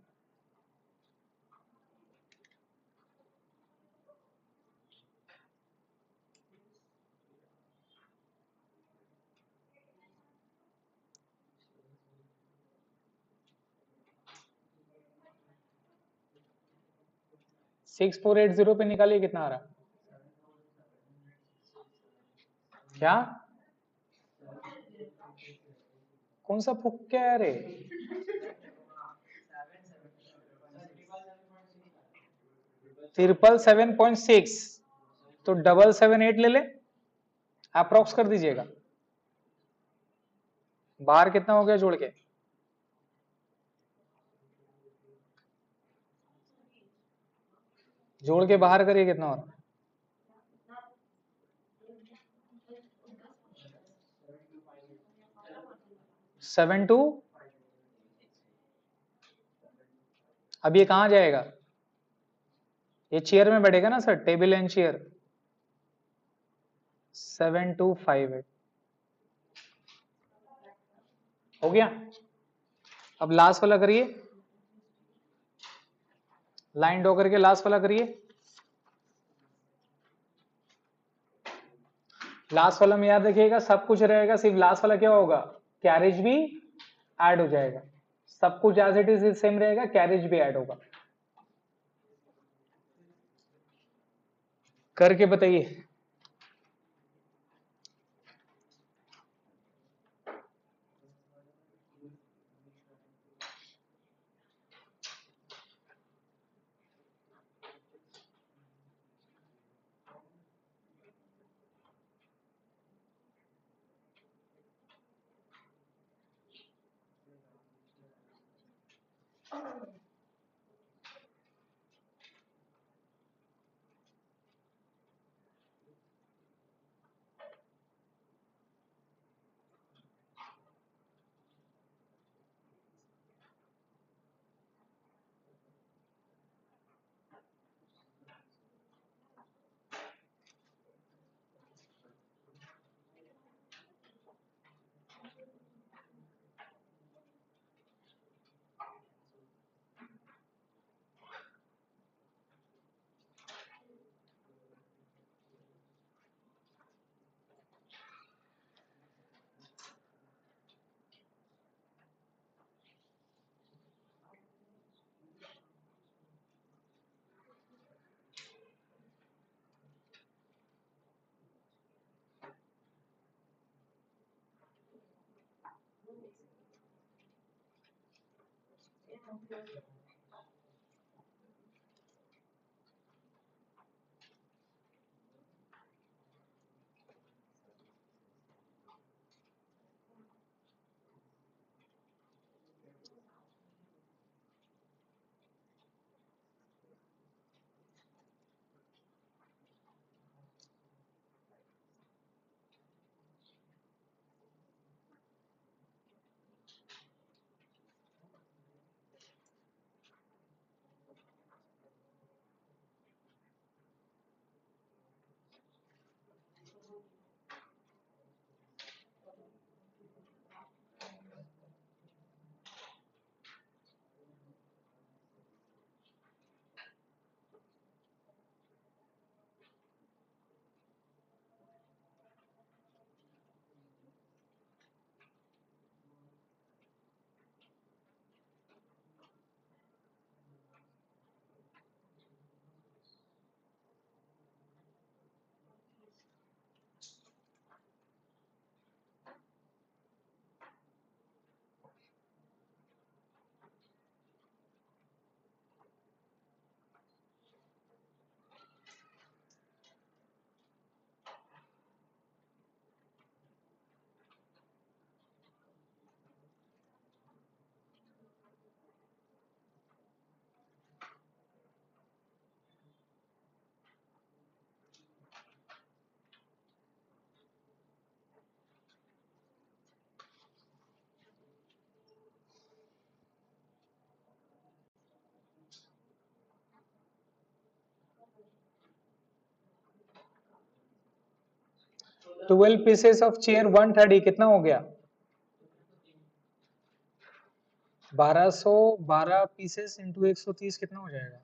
सिक्स फोर एट जीरो पे निकालिए कितना आ रहा? क्या? कौन सा फुक क्या है रे? 777.6। तो 778 ले ले, अप्रोक्स कर दीजिएगा। बाहर कितना हो गया जोड़ के? जोड़ के बाहर करिए कितना हो रहा? 7,2। अब ये कहां जाएगा? ये चेयर में बैठेगा ना सर, टेबल एंड चेयर। 7,258 हो गया। अब लास्ट वाला करिए, लाइन ड्रॉ करके लास्ट वाला करिए। लास्ट वाला में याद रखिएगा सब कुछ रहेगा, सिर्फ लास्ट वाला क्या होगा? कैरेज भी ऐड हो जाएगा। सब कुछ एज इट इज सेम रहेगा, कैरेज भी ऐड होगा। करके बताइए। 12 पीसेस ऑफ चेयर 130 कितना हो गया? 1212 पीसेस इंटू 130 कितना हो जाएगा?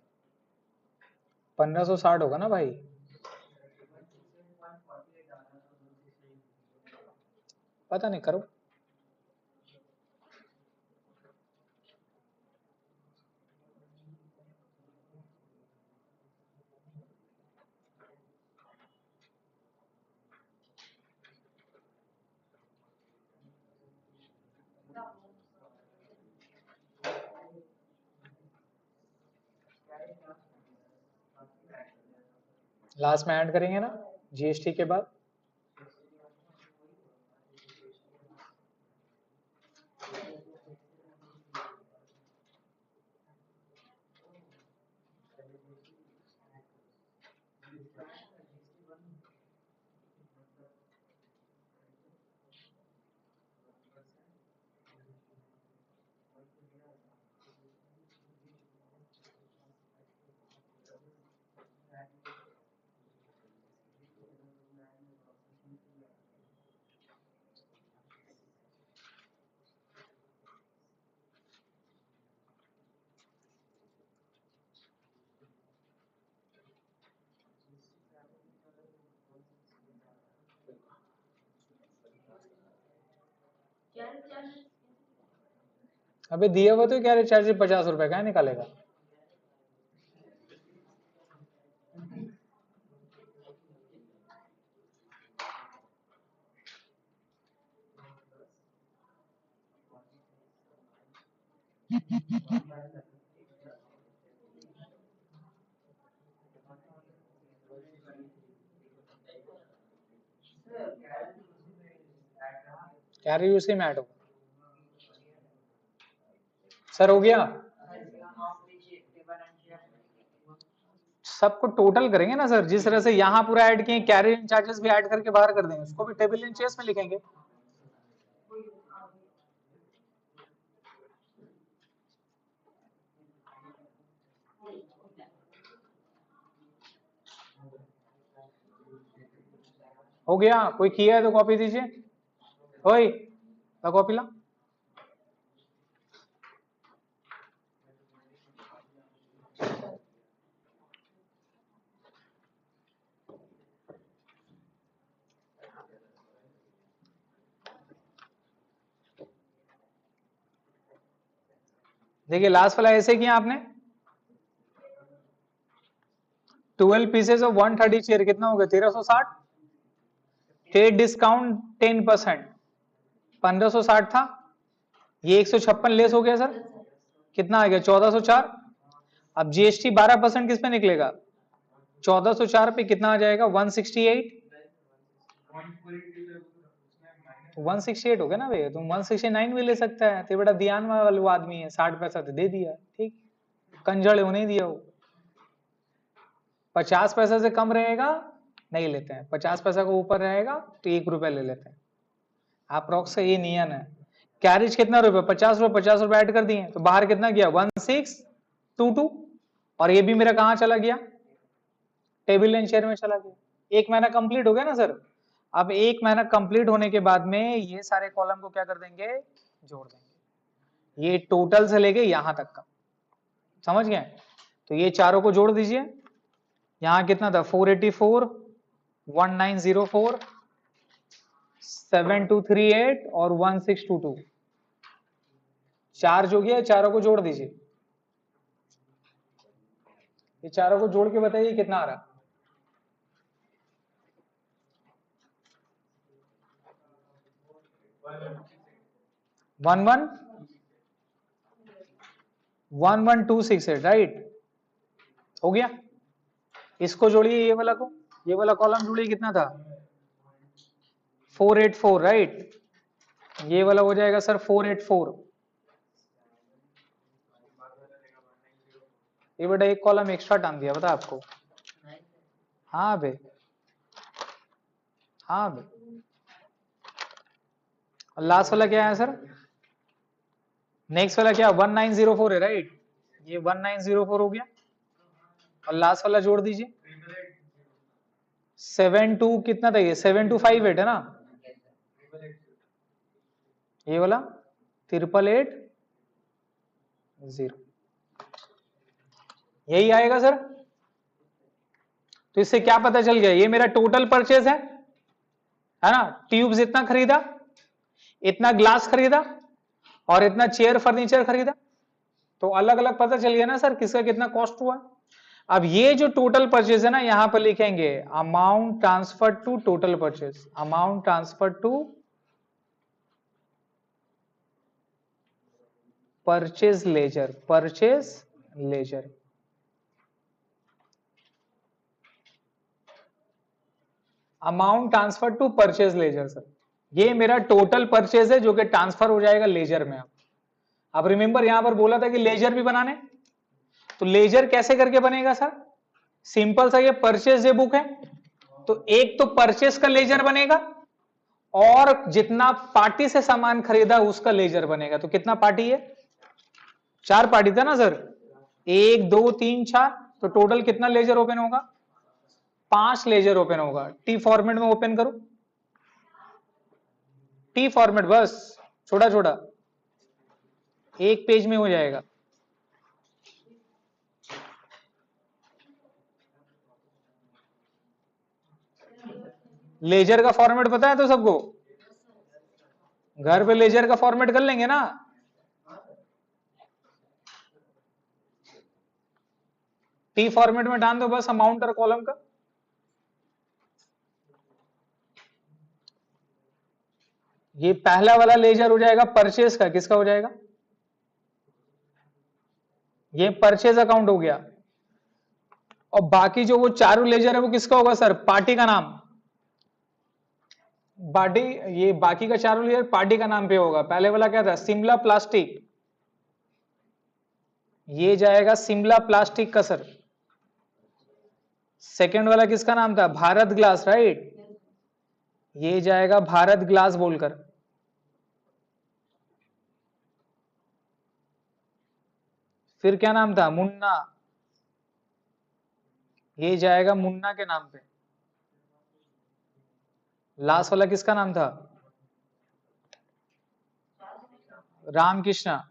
1560 होगा ना भाई? पता नहीं, करो। लास्ट में ऐड करेंगे ना जीएसटी के बाद। अबे दिया हुआ तो क्या रिचार्ज 50 रुपए का निकालेगा? कैरी उसी में ऐड होगा। सर हो गया? सबको टोटल करेंगे ना सर, जिस तरह से यहाँ पूरा ऐड किए, कैरियर चार्जेस भी ऐड करके बाहर कर देंगे, उसको भी टेबल एंड चेयर्स में लिखेंगे। हो गया? कोई किया है तो कॉपी दीजिए। ओए कॉपी ला। देखिए लास्ट वाला ऐसे किया आपने, 12 पीसेस ऑफ 130 चेयर कितना हो गया? 1360। ट्रेड डिस्काउंट 10%, 1560 था, ये 156 लेस हो गया सर, कितना आ गया? 1404। अब जीएसटी 12% किस पे निकलेगा? 1404 पे कितना आ जाएगा? 168। 168 हो गया ना भैया, तुम 169 भी ले सकता है, तो बड़ा ध्यान वाला वो आदमी है, 60 पैसा तो दे दिया, ठीक, कंजड़ होने दिया वो। 50 पैसा से कम रहेगा नहीं लेते हैं, 50 पैसा को ऊपर रहेगा तो 1 रुपया ले लेते हैं। अप्रोक्स से ये नियम है। कैरिज कितना रुपए? 50 रुपए, 50 रुपए ऐड कर दिए तो बाहर कितना गया? 1622। और ये भी मेरा कहां चला गया? टेबल एंड शेयर में चला गया। एक महीना कंप्लीट हो गया ना सर। अब एक महीना कंप्लीट होने के बाद में ये सारे कॉलम को क्या कर देंगे? जोड़ देंगे, ये टोटल से लेके यहां तक का, समझ गए? तो ये चारों को जोड़ दीजिए। यहां कितना था? 484, 1904, 7238 और 1622। चार जो गया, चारों को जोड़ दीजिए। ये चारों को जोड़ के बताइए कितना आ रहा? 11268, राइट? हो गया? इसको जोड़िए ये वाला को, ये वाला कॉलम जोड़िए, कितना था? 484, राइट? ये वाला हो जाएगा सर 484। ये बेटा एक कॉलम एक्स्ट्रा टांग दिया, बता आपको। हाँ बे, हाँ बे। और लास्ट वाला क्या है सर? नेक्स्ट वाला क्या? 1904 है, राइट? ये 1904 हो गया। और लास्ट वाला जोड़ दीजिए। 72 कितना था, ये 7258 है ना, ये वाला 8880 यही आएगा सर। तो इससे क्या पता चल गया, ये मेरा टोटल परचेज है ना। ट्यूब्स इतना खरीदा, इतना ग्लास खरीदा और इतना चेयर फर्नीचर खरीदा, तो अलग अलग पता चल गया ना सर किसका कितना कॉस्ट हुआ। अब ये जो टोटल परचेज है ना, यहां पर लिखेंगे amount transfer to total purchase, amount transfer to purchase ledger, purchase ledger. Amount transfer to purchase ledger sir, ये मेरा टोटल परचेज है जो कि ट्रांसफर हो जाएगा लेजर में। अब रिमेंबर यहां पर बोला था कि लेजर भी बनाने, तो लेजर कैसे करके बनेगा सर, सिंपल सा, ये परचेज ये बुक है, तो एक तो परचेज का लेजर बनेगा और जितना पार्टी से सामान खरीदा उसका लेजर बनेगा। तो कितना पार्टी है, 4 पार्टी था ना सर, 1 2 3 4, तो टोटल कितना लेजर ओपन होगा, 5 लेजर ओपन होगा। टी फॉर्मेट में ओपन करो, टी फॉर्मेट, बस छोटा छोटा एक पेज में हो जाएगा। लेजर का फॉर्मेट पता है तो सबको, घर पे लेजर का फॉर्मेट कर लेंगे ना। टी फॉर्मेट में डाल दो बस अमाउंट और कॉलम का। ये पहला वाला लेजर हो जाएगा परचेज का, किसका हो जाएगा, ये परचेज अकाउंट हो गया। और बाकी जो वो चारों लेजर है वो किसका होगा सर, पार्टी का नाम, पार्टी, ये बाकी का चारों लेजर पार्टी का नाम पे होगा। पहले वाला क्या था, शिमला प्लास्टिक, ये जाएगा शिमला प्लास्टिक का सर। सेकंड वाला किसका नाम था, भारत ग्लास, राइट, ये जाएगा भारत ग्लास बोलकर। फिर क्या नाम था, मुन्ना, ये जाएगा मुन्ना के नाम पे। लास्ट वाला किसका नाम था, रामकृष्णा,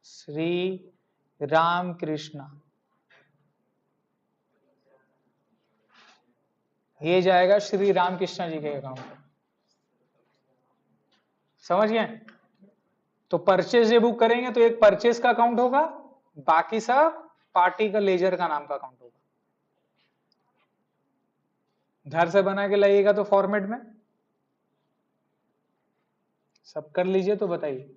श्री रामकृष्णा, ये जाएगा श्री रामकृष्णा जी के अकाउंट पे। समझ गए। तो परचेज ये बुक करेंगे तो एक परचेज का अकाउंट होगा, बाकी सब पार्टी का लेजर का नाम का अकाउंट होगा। घर से बना के लाइएगा तो फॉर्मेट में सब कर लीजिए, तो बताइए।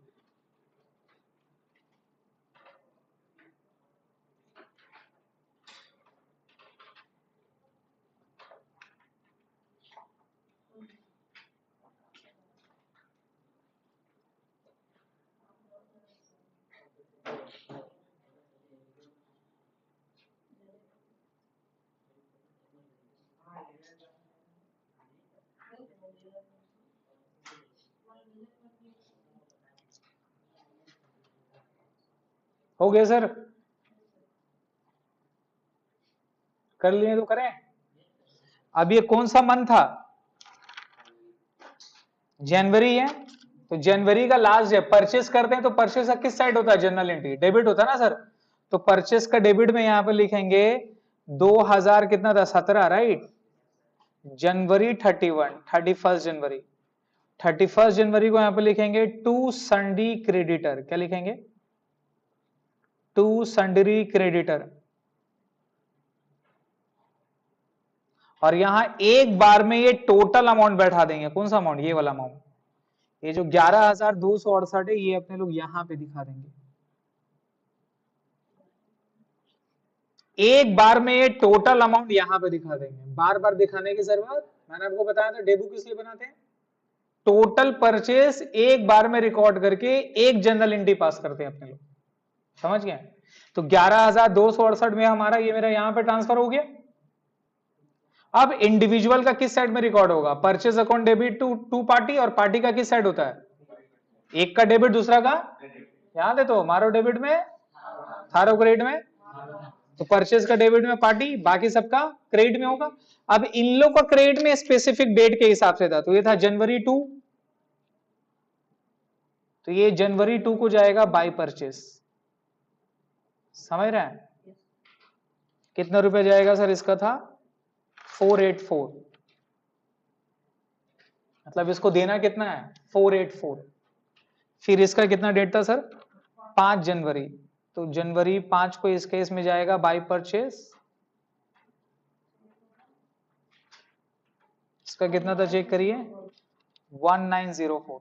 हो गया सर, कर लिए तो करें। अब ये कौन सा मंथ था, जनवरी है, तो जनवरी का लास्ट डे परचेस करते हैं, तो परचेस का किस साइड होता है, जनरल एंट्री, डेबिट होता है ना सर। तो परचेस का डेबिट में यहां पर लिखेंगे 2000 कितना था, 17, राइट, जनवरी 31 जनवरी, 31 जनवरी को यहां पर लिखेंगे टू सन्डी क्रेडिटर, क्या लिखेंगे, टू सन्डरी क्रेडिटर। और यहां एक बार में ये टोटल अमाउंट बैठा देंगे, कौन सा अमाउंट, ये वाला अमाउंट, ये जो 11,268 है, ये अपने लोग यहां पे दिखा देंगे। एक बार में ये टोटल अमाउंट यहां पे दिखा देंगे, बार बार दिखाने की जरूरत, मैंने आपको बताया था डेबू किस लिए बनाते हैं, टोटल परचेस एक बार में रिकॉर्ड करके एक जनरल एंट्री पास करते हैं अपने लोग। समझ गए। तो 11,268 में हमारा ये मेरा यहां पे ट्रांसफर हो गया। अब इंडिविजुअल का किस साइड में रिकॉर्ड होगा, purchase account debit to to party, और पार्टी का किस साइड होता है, एक का डेबिट दूसरा का, याद है तो मारो डेबिट में थारो क्रेडिट में, तो परचेज का डेबिट में पार्टी, बाकी सबका क्रेडिट में होगा। अब इन लोग का क्रेडिट में स्पेसिफिक डेट के हिसाब से था, तो ये था जनवरी 2, तो ये जनवरी 2 को जाएगा बाय परचेस। समझ रहे हैं? कितना रुपया जाएगा सर इसका था 484, मतलब इसको देना कितना है 484। फिर इसका कितना डेट था सर 5 जनवरी, तो जनवरी 5 को इस केस में जाएगा बाय परचेस। इसका कितना था चेक करिए 1904।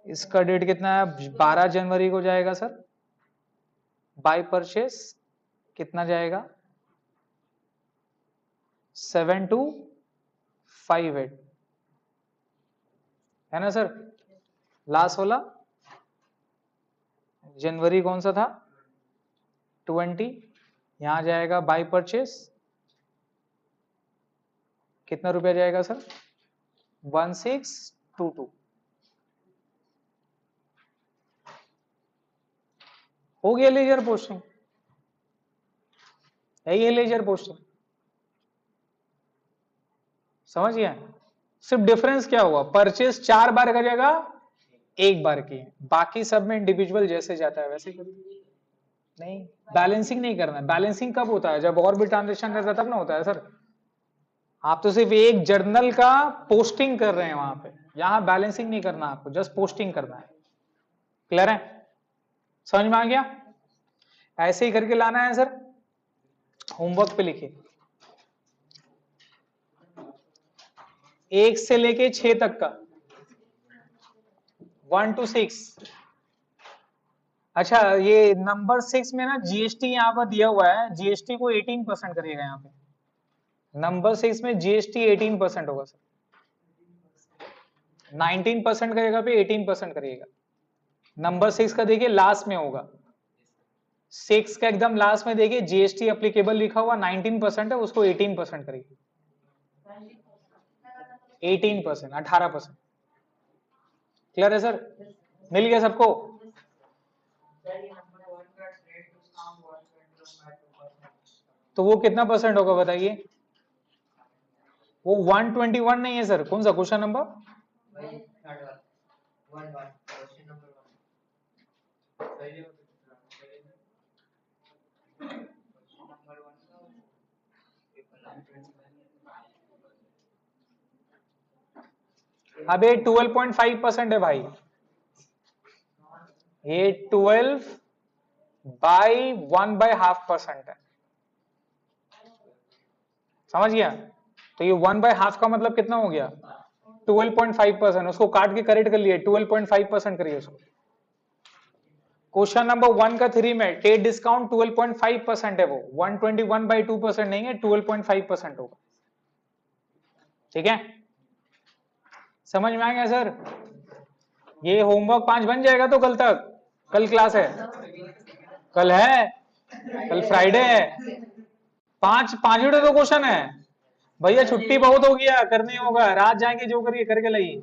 इसका डेट कितना है 12 जनवरी को जाएगा सर बाय परचेस, कितना जाएगा 7258, है ना सर। लास्ट वाला जनवरी कौन सा था 20, यहां जाएगा बाय परचेस, कितना रुपया जाएगा सर 1622। हो गया लेजर पोस्टिंग, है ये लेजर पोस्टिंग। समझ गया? सिर्फ डिफरेंस क्या हुआ, परचेस 4 बार का जगह 1 बार की है, बाकी सब में इंडिविजुअल जैसे जाता है वैसे नहीं। बैलेंसिंग नहीं करना है। बैलेंसिंग कब होता है जब और भी ट्रांजेक्शन रहता है तब ना होता है सर। आप तो सिर्फ एक जर्नल का पोस्टिंग कर रहे हैं वहां पे, यहां बैलेंसिंग नहीं करना, आपको जस्ट पोस्टिंग करना है। क्लियर है? समझ में आ गया? ऐसे ही करके लाना है सर, होमवर्क पे लिखिए 1 से लेके 6 तक का 1 to 6। अच्छा ये नंबर 6 में ना जीएसटी यहाँ पर दिया हुआ है, जीएसटी को 18% करिएगा यहाँ पे। नंबर 6 में जीएसटी 18% होगा सर, 19% का जगह पे 18% करिएगा। नंबर 6 का देखिए लास्ट में होगा, 6 का एकदम लास्ट में देखिए जीएसटी एप्लीकेबल लिखा हुआ 19% है, उसको 18% करिए। 18%, 18%। क्लियर है सर? मिल गया सबको? तो वो कितना परसेंट होगा बताइए? वो 121 नहीं है सर, कौन सा क्वेश्चन नंबर? अब ये 12.5% है भाई, ये 12/1/2% है। समझ गया? तो ये 1/2 का मतलब कितना हो गया 12.5%, उसको काट के करेक्ट कर लिए 12.5% करिए उसको। क्वेश्चन नंबर 1 का 3 में टेट डिस्काउंट 12.5% है, वो 121/2% नहीं है, 12.5% होगा। ठीक है? समझ में आ गया सर? ये होमवर्क 5 बन जाएगा तो कल तक, कल क्लास है, कल है, कल फ्राइडे है। 5 तो क्वेश्चन है भैया, छुट्टी बहुत हो गया, करने होगा, रात जाएंगे जो करिए करके लाइए।